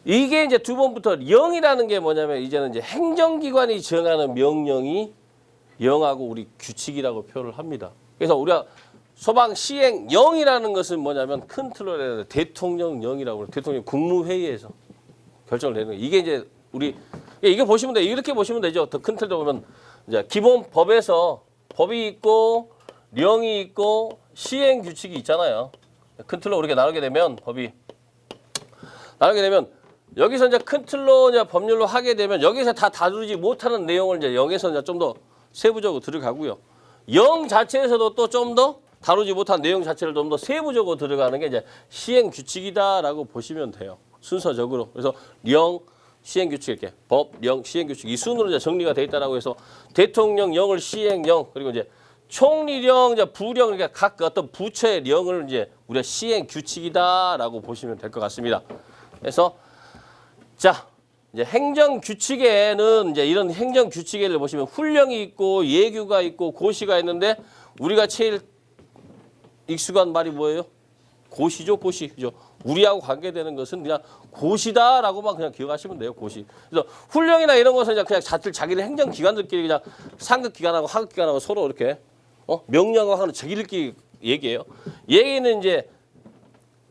S1: 이게 이제 두 번부터 영이라는 게 뭐냐면 이제는 이제 행정기관이 정하는 명령이 영하고 우리 규칙이라고 표현을 합니다. 그래서 우리가 소방 시행 영이라는 것은 뭐냐면 컨트롤에 대통령령이라고 그래요. 대통령 국무회의에서 결정을 내는 거예요. 이게 이제 우리 이게 보시면 돼. 이렇게 보시면 되죠. 더 큰 틀로 보면 이제 기본 법에서 법이 있고 령이 있고 시행 규칙이 있잖아요. 큰 틀로 이렇게 나누게 되면 법이 나누게 되면 여기서 이제 큰 틀로 이제 법률로 하게 되면 여기서 다 다루지 못하는 내용을 이제 영에서 이제 좀 더 세부적으로 들어가고요. 영 자체에서도 또 좀 더 다루지 못한 내용 자체를 좀 더 세부적으로 들어가는 게 이제 시행 규칙이다라고 보시면 돼요. 순서적으로. 그래서 령, 시행 규칙 이렇게 법, 령, 시행 규칙 이 순으로 이제 정리가 돼 있다라고 해서 대통령령을 시행령 그리고 이제 총리령, 이제 부령 그러니까 각 어떤 부처의 령을 이제 우리가 시행 규칙이다라고 보시면 될 것 같습니다. 그래서 자, 이제 행정 규칙에는 이제 이런 행정 규칙에를 보시면 훈령이 있고 예규가 있고 고시가 있는데 우리가 제일 익숙한 말이 뭐예요? 고시죠, 고시. 그죠? 우리하고 관계되는 것은 그냥 고시다라고만 그냥 기억하시면 돼요, 고시. 그래서 훈령이나 이런 것은 그냥 자기들 행정기관들끼리 그냥 상급기관하고 하급기관하고 서로 이렇게 명령하고 하는 자기들끼리 얘기해요. 얘기는 이제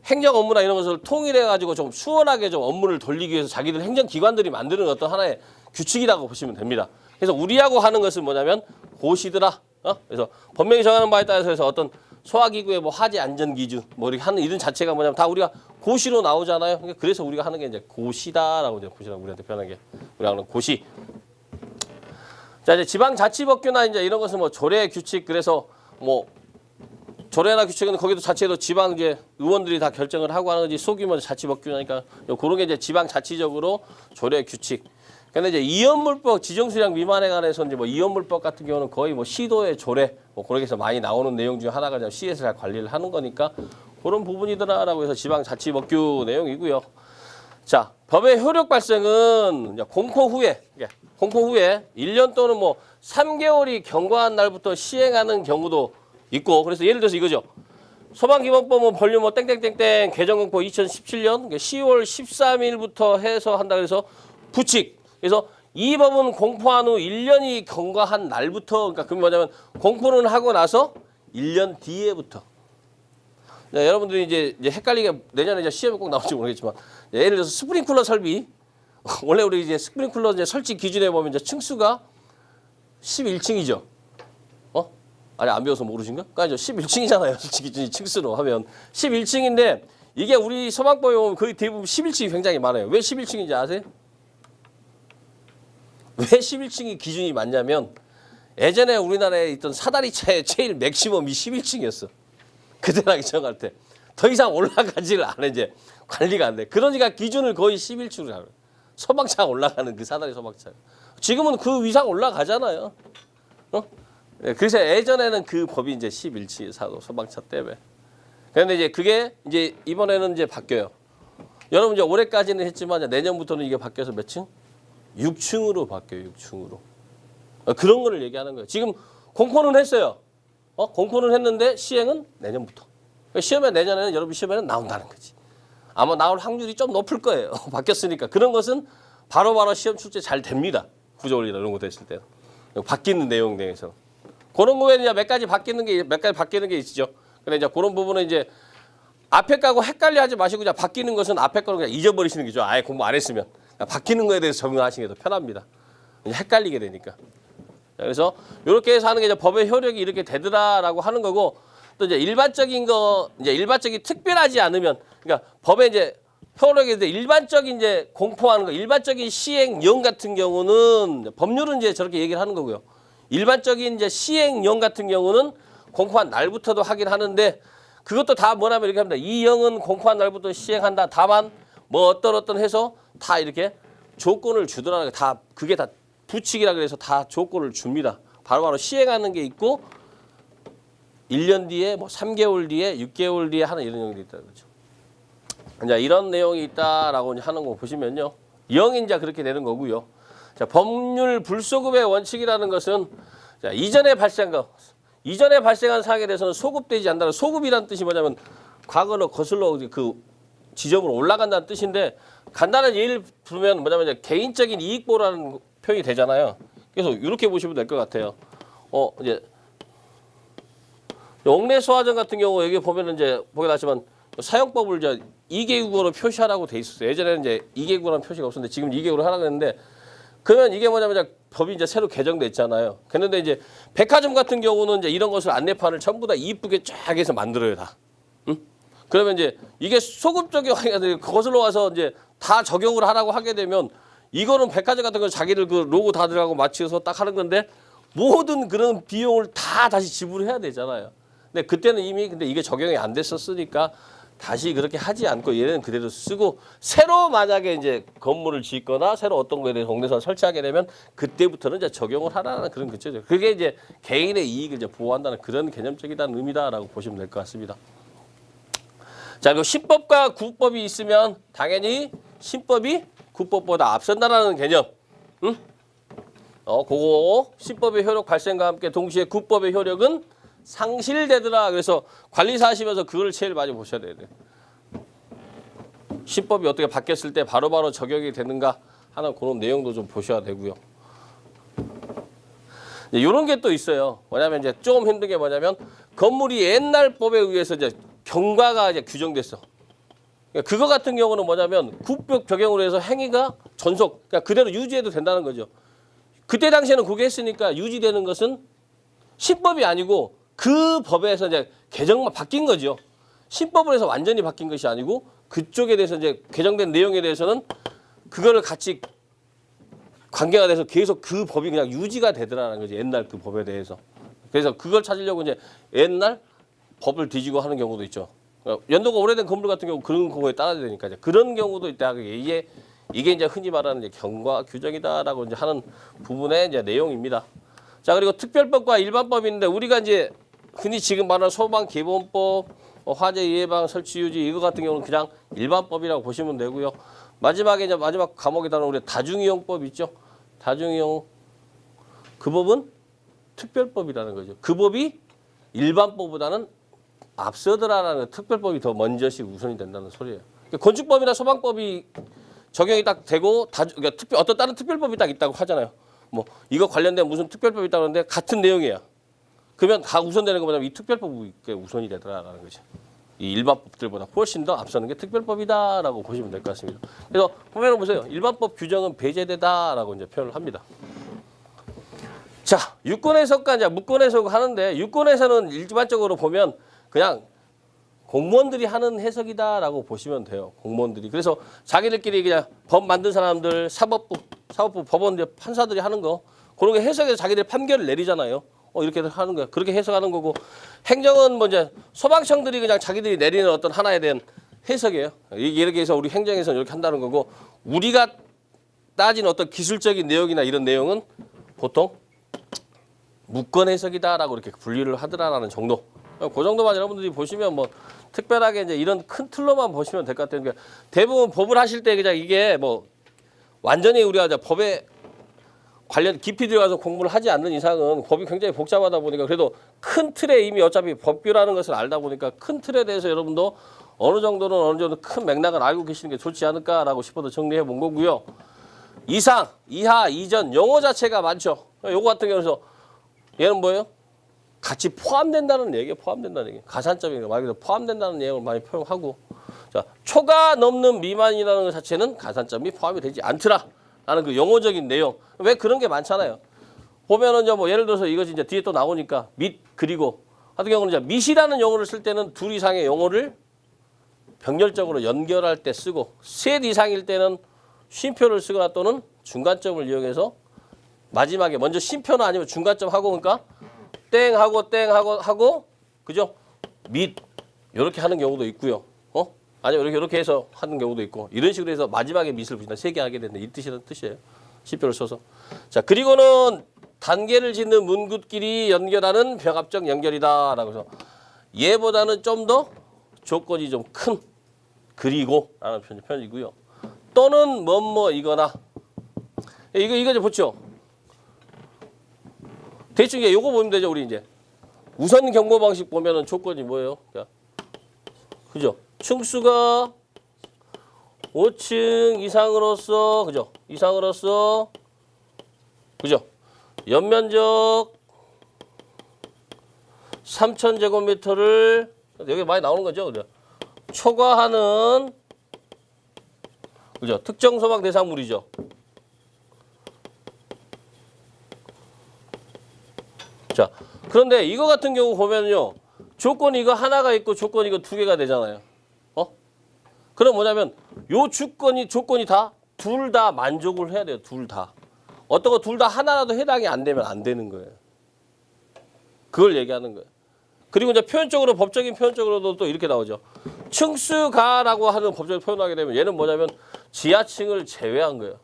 S1: 행정 업무나 이런 것을 통일해가지고 좀 수월하게 좀 업무를 돌리기 위해서 자기들 행정기관들이 만드는 어떤 하나의 규칙이라고 보시면 됩니다. 그래서 우리하고 하는 것은 뭐냐면 고시더라. 그래서 법령이 정하는 바에 따라서 어떤 소화기구의 뭐 화재 안전 기준 뭐 이렇게 하는 이런 자체가 뭐냐면 다 우리가 고시로 나오잖아요. 그래서 우리가 하는 게 이제 고시다라고 이제 고시라고 우리한테 표현한 게 우리가 하는 고시. 자 이제 지방자치법규나 이제 이런 것은 뭐 조례 규칙 그래서 뭐 조례나 규칙은 거기도 자체로 지방 이제 의원들이 다 결정을 하고 하는 거지 소규모 자치법규니까 그런 게 이제 지방자치적으로 조례 규칙. 근데 이제 이연물법 지정수량 미만에 관해서 이제 뭐 이연물법 같은 경우는 거의 뭐 시도의 조례 뭐 그렇게 해서 많이 나오는 내용 중에 하나가 이제 시에서 잘 관리를 하는 거니까 그런 부분이더라라고 해서 지방자치법규 내용이고요. 자 법의 효력 발생은 공포 후에 1년 또는 뭐 3개월이 경과한 날부터 시행하는 경우도 있고 그래서 예를 들어서 이거죠. 소방기본법은 볼륨 뭐 땡땡땡땡 개정공포 2017년 10월 13일부터 해서 한다 그래서 부칙. 그래서 이 법은 공포한 후 1년이 경과한 날부터 그러니까 그게 뭐냐면 공포는 하고 나서 1년 뒤에부터. 자, 여러분들이 이제 헷갈리게 내년에 이제 시험에 꼭 나올지 모르겠지만 예를 들어서 스프링클러 설비 원래 우리 이제 스프링클러 이제 설치 기준에 보면 이제 층수가 11층이죠. 아니 안 배워서 모르신가? 그러니까 11층이잖아요. 설치 기준이 층수로 하면 11층인데 이게 우리 소방법에 보면 거의 대부분 11층이 굉장히 많아요. 왜 11층인지 아세요? 왜 11층이 기준이 많냐면 예전에 우리나라에 있던 사다리차의 제일 맥시멈이 11층이었어. 그때 당시 정할 때. 더 이상 올라가지를 않아 이제 관리가 안 돼. 그러니까 기준을 거의 11층으로 하는 소방차가 올라가는 그 사다리 소방차. 지금은 그 이상 올라가잖아요. 그래서 예전에는 그 법이 이제 11층 소방차 때문에. 그런데 이제 그게 이제 이번에는 이제 바뀌어요. 여러분 이제 올해까지는 했지만 내년부터는 이게 바뀌어서 몇 층? 6층으로 바뀌어요. 6층으로. 그런 거를 얘기하는 거예요. 지금 공포는 했어요. 공포는 했는데 시행은 내년부터. 시험에 내년에는 여러분 시험에는 나온다는 거지. 아마 나올 확률이 좀 높을 거예요. 바뀌었으니까. 그런 것은 바로바로 시험 출제 잘 됩니다. 구조원리나 이런 거 됐을 때. 바뀌는 내용 내에서. 그런 거에는 이제 몇 가지 바뀌는 게 있죠. 근데 이제 그런 부분은 이제 앞에 거하고 헷갈려 하지 마시고 그냥 바뀌는 것은 앞에 거는 그냥 잊어버리시는 게 좋아요. 아예 공부 안 했으면. 바뀌는 거에 대해서 적응하시는 게 더 편합니다. 헷갈리게 되니까. 그래서 이렇게 해서 하는 게 이제 법의 효력이 이렇게 되더라라고 하는 거고 또 이제 일반적인 특별하지 않으면 그러니까 법에 이제 효력에 대해 일반적인 이제 공포하는 거 일반적인 시행령 같은 경우는 법률은 이제 저렇게 얘기를 하는 거고요. 일반적인 이제 시행령 같은 경우는 공포한 날부터도 하긴 하는데 그것도 다 뭐냐면 이렇게 합니다. 이 영은 공포한 날부터 시행한다. 다만 뭐 어떤 해서 다 이렇게 조건을 주더라. 다 그게 다 부칙이라 그래서 다 조건을 줍니다. 바로바로 시행하는 게 있고 1년 뒤에 뭐 3개월 뒤에 6개월 뒤에 하는 이런 내용이 있다는 거죠. 이제 이런 내용이 있다라고 하는 거 보시면요. 영이 이제 그렇게 되는 거고요. 자, 법률 불소급의 원칙이라는 것은 자, 이전에 발생한 사항에 대해서는 소급되지 않는다. 소급이라는 뜻이 뭐냐면 과거로 거슬러 그 지점으로 올라간다는 뜻인데 간단한 예를 들면 뭐냐면 이제 개인적인 이익 보호라는 표현이 되잖아요. 그래서 이렇게 보시면 될 것 같아요. 이제 옥내 소화전 같은 경우 여기 보면은 이제 보게 나지만 사용법을 이제 2개국어로 표시하라고 돼 있었어요. 예전에는 이제 2개국어라는 표시가 없었는데 지금 2개국어로 하라고 했는데 그러면 이게 뭐냐면 이제 법이 이제 새로 개정됐잖아요. 그런데 이제 백화점 같은 경우는 이제 이런 것을 안내판을 전부 다 이쁘게 쫙 해서 만들어요, 다. 응? 그러면 이제 이게 소급 적용하게 거슬러 와서 이제 다 적용을 하라고 하게 되면 이거는 백화점 같은 거 자기들 그 로고 다 들어가고 맞춰서 딱 하는 건데 모든 그런 비용을 다 다시 지불해야 되잖아요. 근데 그때는 이미 근데 이게 적용이 안 됐었으니까 다시 그렇게 하지 않고 얘는 그대로 쓰고 새로 만약에 이제 건물을 짓거나 새로 어떤 거에 대해서 동네선 설치하게 되면 그때부터는 이제 적용을 하라는 그런 거죠. 그게 이제 개인의 이익을 이제 보호한다는 그런 개념적이다는 의미다라고 보시면 될 것 같습니다. 자, 그리고 신법과 구법이 있으면 당연히 신법이 구법보다 앞선다라는 개념. 응? 그거 신법의 효력 발생과 함께 동시에 구법의 효력은 상실되더라. 그래서 관리사 하시면서 그걸 제일 많이 보셔야 돼요. 신법이 어떻게 바뀌었을 때 바로바로 적용이 되는가 하는 그런 내용도 좀 보셔야 되고요. 이런 게 또 있어요. 뭐냐면 이제 좀 힘든 게 뭐냐면 건물이 옛날 법에 의해서 이제 경과가 이제 규정됐어. 그거 같은 경우는 뭐냐면 구법 적용으로 해서 행위가 전속, 그러니까 그대로 유지해도 된다는 거죠. 그때 당시에는 그게 했으니까 유지되는 것은 신법이 아니고 그 법에서 이제 개정만 바뀐 거죠. 신법을 해서 완전히 바뀐 것이 아니고 그쪽에 대해서 이제 개정된 내용에 대해서는 그거를 같이 관계가 돼서 계속 그 법이 그냥 유지가 되더라는 거죠. 옛날 그 법에 대해서. 그래서 그걸 찾으려고 이제 옛날 법을 뒤지고 하는 경우도 있죠. 연도가 오래된 건물 같은 경우 그런 거에 따라야 되니까 이제 그런 경우도 있다. 이게 이제 흔히 말하는 이제 경과 규정이다라고 이제 하는 부분의 이제 내용입니다. 자, 그리고 특별법과 일반법이 있는데 우리가 이제 흔히 지금 말하는 소방기본법, 화재 예방, 설치 유지 이거 같은 경우는 그냥 일반법이라고 보시면 되고요. 마지막에 이제 마지막 과목에 따른 우리 다중이용법 있죠. 다중이용 그 법은 특별법이라는 거죠. 그 법이 일반법보다는 앞서더라라는 특별법이 더 먼저시 우선이 된다는 소리예요. 그러니까 건축법이나 소방법이 적용이 딱 되고 그러니까 어떤 다른 특별법이 딱 있다고 하잖아요. 뭐 이거 관련된 무슨 특별법이 있다고 하는데 같은 내용이야. 그러면 다 우선되는 거 뭐냐면 이 특별법이 우선이 되더라라는 거죠. 이 일반법들보다 훨씬 더 앞서는 게 특별법이다라고 보시면 될 것 같습니다. 그래서 보면 보세요. 일반법 규정은 배제되다라고 이제 표현을 합니다. 자, 유권 해석과 이제 무권 해석을 하는데 유권에서는 일반적으로 보면 그냥 공무원들이 하는 해석이다라고 보시면 돼요. 공무원들이. 그래서 자기들끼리 그냥 법 만든 사람들, 사법부, 법원, 판사들이 하는 거 그런 게 해석해서 자기들 판결을 내리잖아요. 이렇게 하는 거야. 그렇게 해석하는 거고 행정은 뭐 이제 소방청들이 그냥 자기들이 내리는 어떤 하나에 대한 해석이에요. 이렇게 해서 우리 행정에서는 이렇게 한다는 거고 우리가 따진 어떤 기술적인 내용이나 이런 내용은 보통 무권 해석이다라고 이렇게 분류를 하더라라는 정도. 그 정도만 여러분들이 보시면 뭐 특별하게 이제 이런 큰 틀로만 보시면 될 것 같아요. 그러니까 대부분 법을 하실 때 그냥 이게 뭐 완전히 우리가 이제 법에 관련 깊이 들어가서 공부를 하지 않는 이상은 법이 굉장히 복잡하다 보니까 그래도 큰 틀에 이미 어차피 법규라는 것을 알다 보니까 큰 틀에 대해서 여러분도 어느 정도 큰 맥락을 알고 계시는 게 좋지 않을까라고 싶어서 정리해 본 거고요. 이상, 이하, 이전 용어 자체가 많죠. 요거 같은 경우는 얘는 뭐예요? 같이 포함된다는 얘기예요. 포함된다는 얘기. 가산점이니까 말 그대로 포함된다는 내용을 많이 표현하고, 자, 초가 넘는 미만이라는 것 자체는 가산점이 포함이 되지 않더라라는 그 용어적인 내용. 왜 그런 게 많잖아요. 보면은 이제 뭐 예를 들어서 이것이 이제 뒤에 또 나오니까 밑 그리고 같은 경우는 이제 밑이라는 용어를 쓸 때는 둘 이상의 용어를 병렬적으로 연결할 때 쓰고, 셋 이상일 때는 쉼표를 쓰거나 또는 중간점을 이용해서 마지막에 먼저 쉼표나 아니면 중간점 하고, 그러니까 땡하고 그죠? 밑 이렇게 하는 경우도 있고요. 아니면 이렇게 해서 하는 경우도 있고, 이런 식으로 해서 마지막에 밑을 붙인다. 세 개 하게 된다. 이 뜻이라는 뜻이에요. 쉼표를 써서. 자, 그리고는 단계를 짓는 문굿끼리 연결하는 병합적 연결이다라고 해서 얘보다는 좀 더 조건이 좀 큰 그리고 라는 표현이고요. 또는 뭐뭐이거나 이거 이제 보죠. 대충 이제 요거 보면 되죠. 우리 이제 우선 경보 방식 보면은 조건이 뭐예요? 그죠? 층수가 5층 이상으로서, 그죠? 이상으로서, 그죠? 연면적 3,000제곱미터를 여기 많이 나오는 거죠, 그죠? 초과하는, 그죠? 특정 소방 대상물이죠. 자, 그런데 이거 같은 경우 보면요, 조건이 이거 하나가 있고 조건이 이거 두 개가 되잖아요. 그럼 뭐냐면 요 조건이 다 둘 다 만족을 해야 돼요. 둘 다. 어떤 거 둘 다 하나라도 해당이 안 되면 안 되는 거예요. 그걸 얘기하는 거예요. 그리고 이제 표현적으로, 법적인 표현적으로도 또 이렇게 나오죠. 층수가라고 하는 법적인 표현을 하게 되면 얘는 뭐냐면 지하층을 제외한 거예요.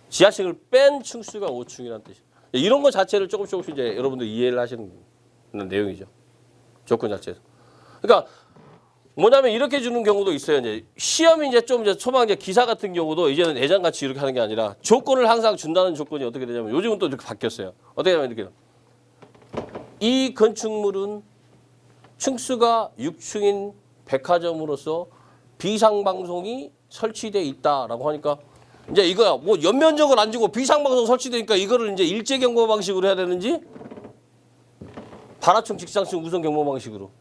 S1: 지하층을 뺀 층수가 5층이라는 뜻이에요. 이런 거 자체를 조금씩 이제 여러분들 이해를 하시는 내용이죠. 조건 자체에서. 그러니까 뭐냐면 이렇게 주는 경우도 있어요. 이제 시험이 이제 좀 이제 초반 이제 기사 같은 경우도 이제는 예전같이 이렇게 하는 게 아니라 조건을 항상 준다는 조건이 어떻게 되냐면 요즘은 또 이렇게 바뀌었어요. 어떻게 하면 이렇게 이 건축물은 층수가 6층인 백화점으로서 비상방송이 설치돼 있다라고 하니까 이제 이거야 뭐 연면적을 안 주고 비상방송 설치되니까 이거를 이제 일제 경보 방식으로 해야 되는지 반하층, 직상층, 우선 경보 방식으로.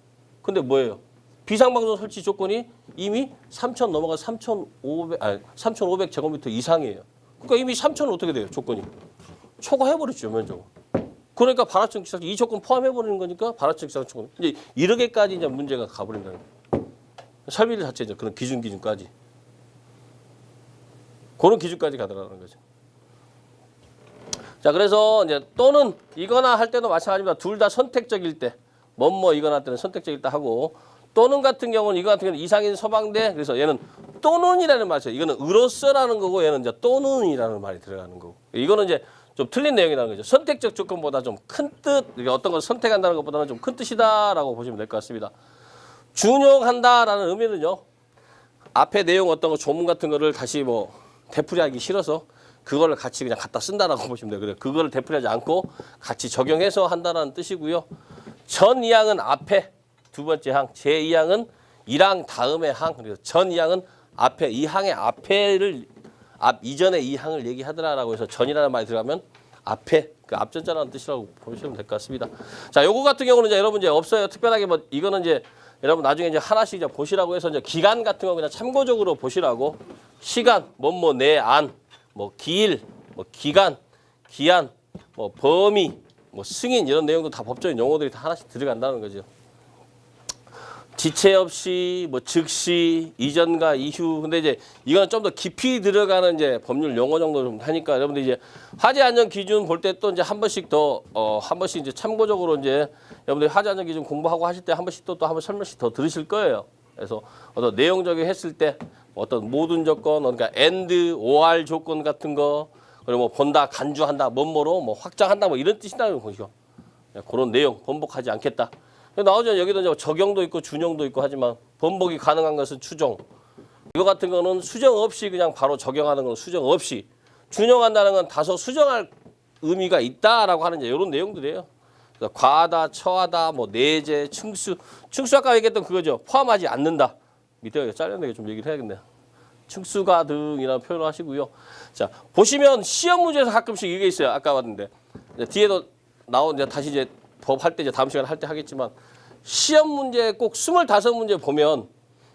S1: 근데 뭐예요? 비상방송 설치 조건이 이미 3,000 넘어가 3,500 제곱미터 이상이에요. 그러니까 이미 3,000은 어떻게 돼요? 조건이 초과해버렸죠, 면적으로. 그러니까 반하층, 직상층 이 조건 포함해버리는 거니까 반하층, 직상층 이제 이렇게까지 이제 문제가 가버린다는 거예요. 설비 자체죠. 그런 기준까지. 그런 기준까지 가더라는 거죠. 자, 그래서 이제 또는 이거나 할 때도 마찬가지입니다. 둘 다 선택적일 때, 뭐뭐 이거나 할 때는 선택적일 때 하고, 또는 같은 경우는 이거 같은 경우는 이상인 서방대, 그래서 얘는 또는이라는 말이죠. 이거는 으로써라는 거고, 얘는 이제 또는이라는 말이 들어가는 거고. 이거는 이제 좀 틀린 내용이라는 거죠. 선택적 조건보다 좀 큰 뜻, 어떤 걸 선택한다는 것보다는 좀 큰 뜻이다라고 보시면 될 것 같습니다. 준용한다라는 의미는요, 앞에 내용 어떤 거 조문 같은 거를 다시 뭐 되풀이하기 싫어서 그거를 같이 그냥 갖다 쓴다라고 보시면 돼요. 그래서 그거를 되풀이하지 않고 같이 적용해서 한다는 뜻이고요. 전 2항은 앞에 두 번째 항, 제 2항은 1항 다음에 항, 그래서 전 2항은 앞에 2항의 앞에를 이전의 2항을 얘기하더라라고 해서 전이라는 말이 들어가면 앞에 그 앞전자라는 뜻이라고 보시면 될 것 같습니다. 자, 요거 같은 경우는 이제 여러분 이제 없어요. 특별하게 뭐 이거는 이제 여러분 나중에 이제 하나씩 이제 보시라고 해서 이제 기간 같은 거 그냥 참고적으로 보시라고. 시간, 뭐뭐 내 안, 뭐 기일, 뭐 기간, 기한, 뭐 범위, 뭐 승인 이런 내용도 다 법적인 용어들이 다 하나씩 들어간다는 거죠. 지체 없이, 뭐 즉시, 이전과 이후. 근데 이제 이거는 좀 더 깊이 들어가는 이제 법률 용어 정도 좀 하니까 여러분들 이제 화재 안전 기준 볼 때 또 이제 한 번씩 더 한 번씩 이제 참고적으로 이제 여러분들 화재 안전 기준 공부하고 하실 때 한 번씩 또 한 번 설명씩 더 들으실 거예요. 그래서 어떤 내용적인 했을 때 어떤 모든 조건, 그러니까 and, or 조건 같은 거, 그리고 뭐 본다, 간주한다, 뭐뭐로 뭐 확장한다, 뭐 이런 뜻이라는 거죠. 그런 내용 번복하지 않겠다. 나오죠. 여기도 이제 적용도 있고 준용도 있고 하지만 번복이 가능한 것은 추정. 이거 같은 거는 수정 없이 그냥 바로 적용하는 건 수정 없이, 준용한다는 건 다소 수정할 의미가 있다라고 하는 이제 이런 내용들이에요. 그래서 과하다, 처하다, 뭐 내재, 층수 아까 얘기했던 그거죠. 포함하지 않는다. 밑에 잘려내게 좀 얘기를 해야겠네요. 층수가 등이라는 표현을 하시고요. 자, 보시면 시험 문제에서 가끔씩 이게 있어요. 아까 봤는데 뒤에도 나온 이제 다시 이제 법 할 때 이제 다음 시간에 할 때 하겠지만 시험 문제 꼭 25문제 보면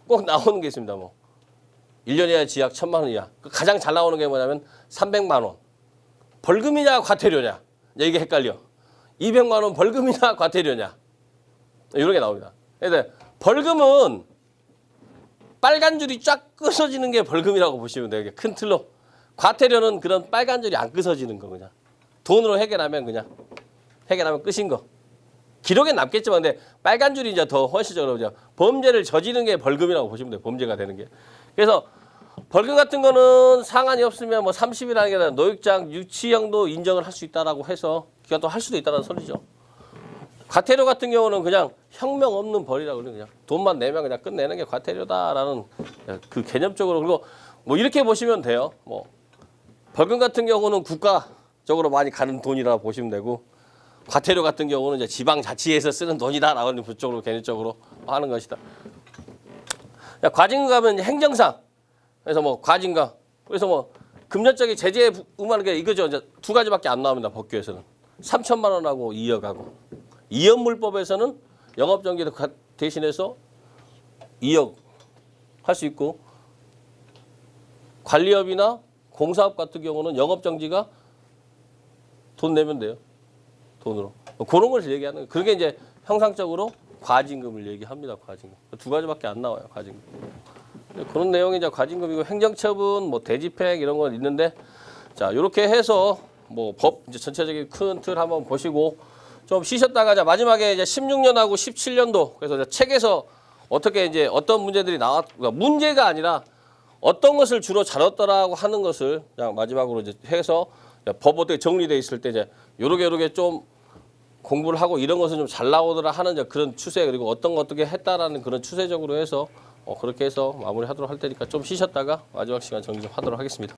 S1: 꼭 나오는 게 있습니다. 뭐 1년 이하 지약 1,000만 원 이하. 가장 잘 나오는 게 뭐냐면 300만 원. 벌금이냐 과태료냐. 이게 헷갈려. 200만 원 벌금이냐 과태료냐. 이런 게 나옵니다. 근데 벌금은 빨간 줄이 쫙 끊어지는 게 벌금이라고 보시면 돼요. 큰 틀로. 과태료는 그런 빨간 줄이 안 끊어지는 거 그냥. 돈으로 해결하면 그냥 해결하면 끝인 거. 기록에 남겠지만 근데 빨간 줄이 이제 더 헌시적으로 이제 범죄를 저지르는 게 벌금이라고 보시면 돼요. 범죄가 되는 게. 그래서 벌금 같은 거는 상한이 없으면 뭐 30이라는 게 아니라 노역장 유치형도 인정을 할 수 있다라고 해서 기가 또 할 수도 있다는 소리죠. 과태료 같은 경우는 그냥 혁명 없는 벌이라고 그냥 돈만 내면 그냥 끝내는 게 과태료다라는 그 개념적으로. 그리고 뭐 이렇게 보시면 돼요. 뭐 벌금 같은 경우는 국가적으로 많이 가는 돈이라 보시면 되고 과태료 같은 경우는 이제 지방자치에서 쓰는 돈이다라고 그쪽으로 개념적으로 하는 것이다. 과징금 가면 행정상 그래서 뭐 과징금 그래서 뭐 금전적인 제재에 응하는 게 이거죠. 이제 두 가지밖에 안 나옵니다. 법규에서는 3천만 원하고 2억하고. 이업물법에서는 영업정지 대신해서 2억 할 수 있고 관리업이나 공사업 같은 경우는 영업정지가 돈 내면 돼요. 돈으로. 그런 걸 얘기하는 거예요. 그게 이제 형상적으로 과징금을 얘기합니다. 과징금. 두 가지밖에 안 나와요. 과징금. 그런 내용이 이제 과징금이고 행정처분, 뭐 대집행 이런 건 있는데 자 이렇게 해서 뭐 법 이제 전체적인 큰 틀 한번 보시고 좀 쉬셨다가 자 마지막에 이제 16년하고 17년도 그래서 이제 책에서 어떻게 이제 어떤 문제들이 그러니까 문제가 아니라 어떤 것을 주로 잘했더라고 하는 것을 그냥 마지막으로 이제 해서 법 어떻게 정리돼 있을 때 이제 요렇게 좀 공부를 하고 이런 것은 좀 잘 나오더라 하는 이제 그런 추세 그리고 어떤 거 어떻게 했다라는 그런 추세적으로 해서 그렇게 해서 마무리하도록 할 테니까 좀 쉬셨다가 마지막 시간 정리 좀 하도록 하겠습니다.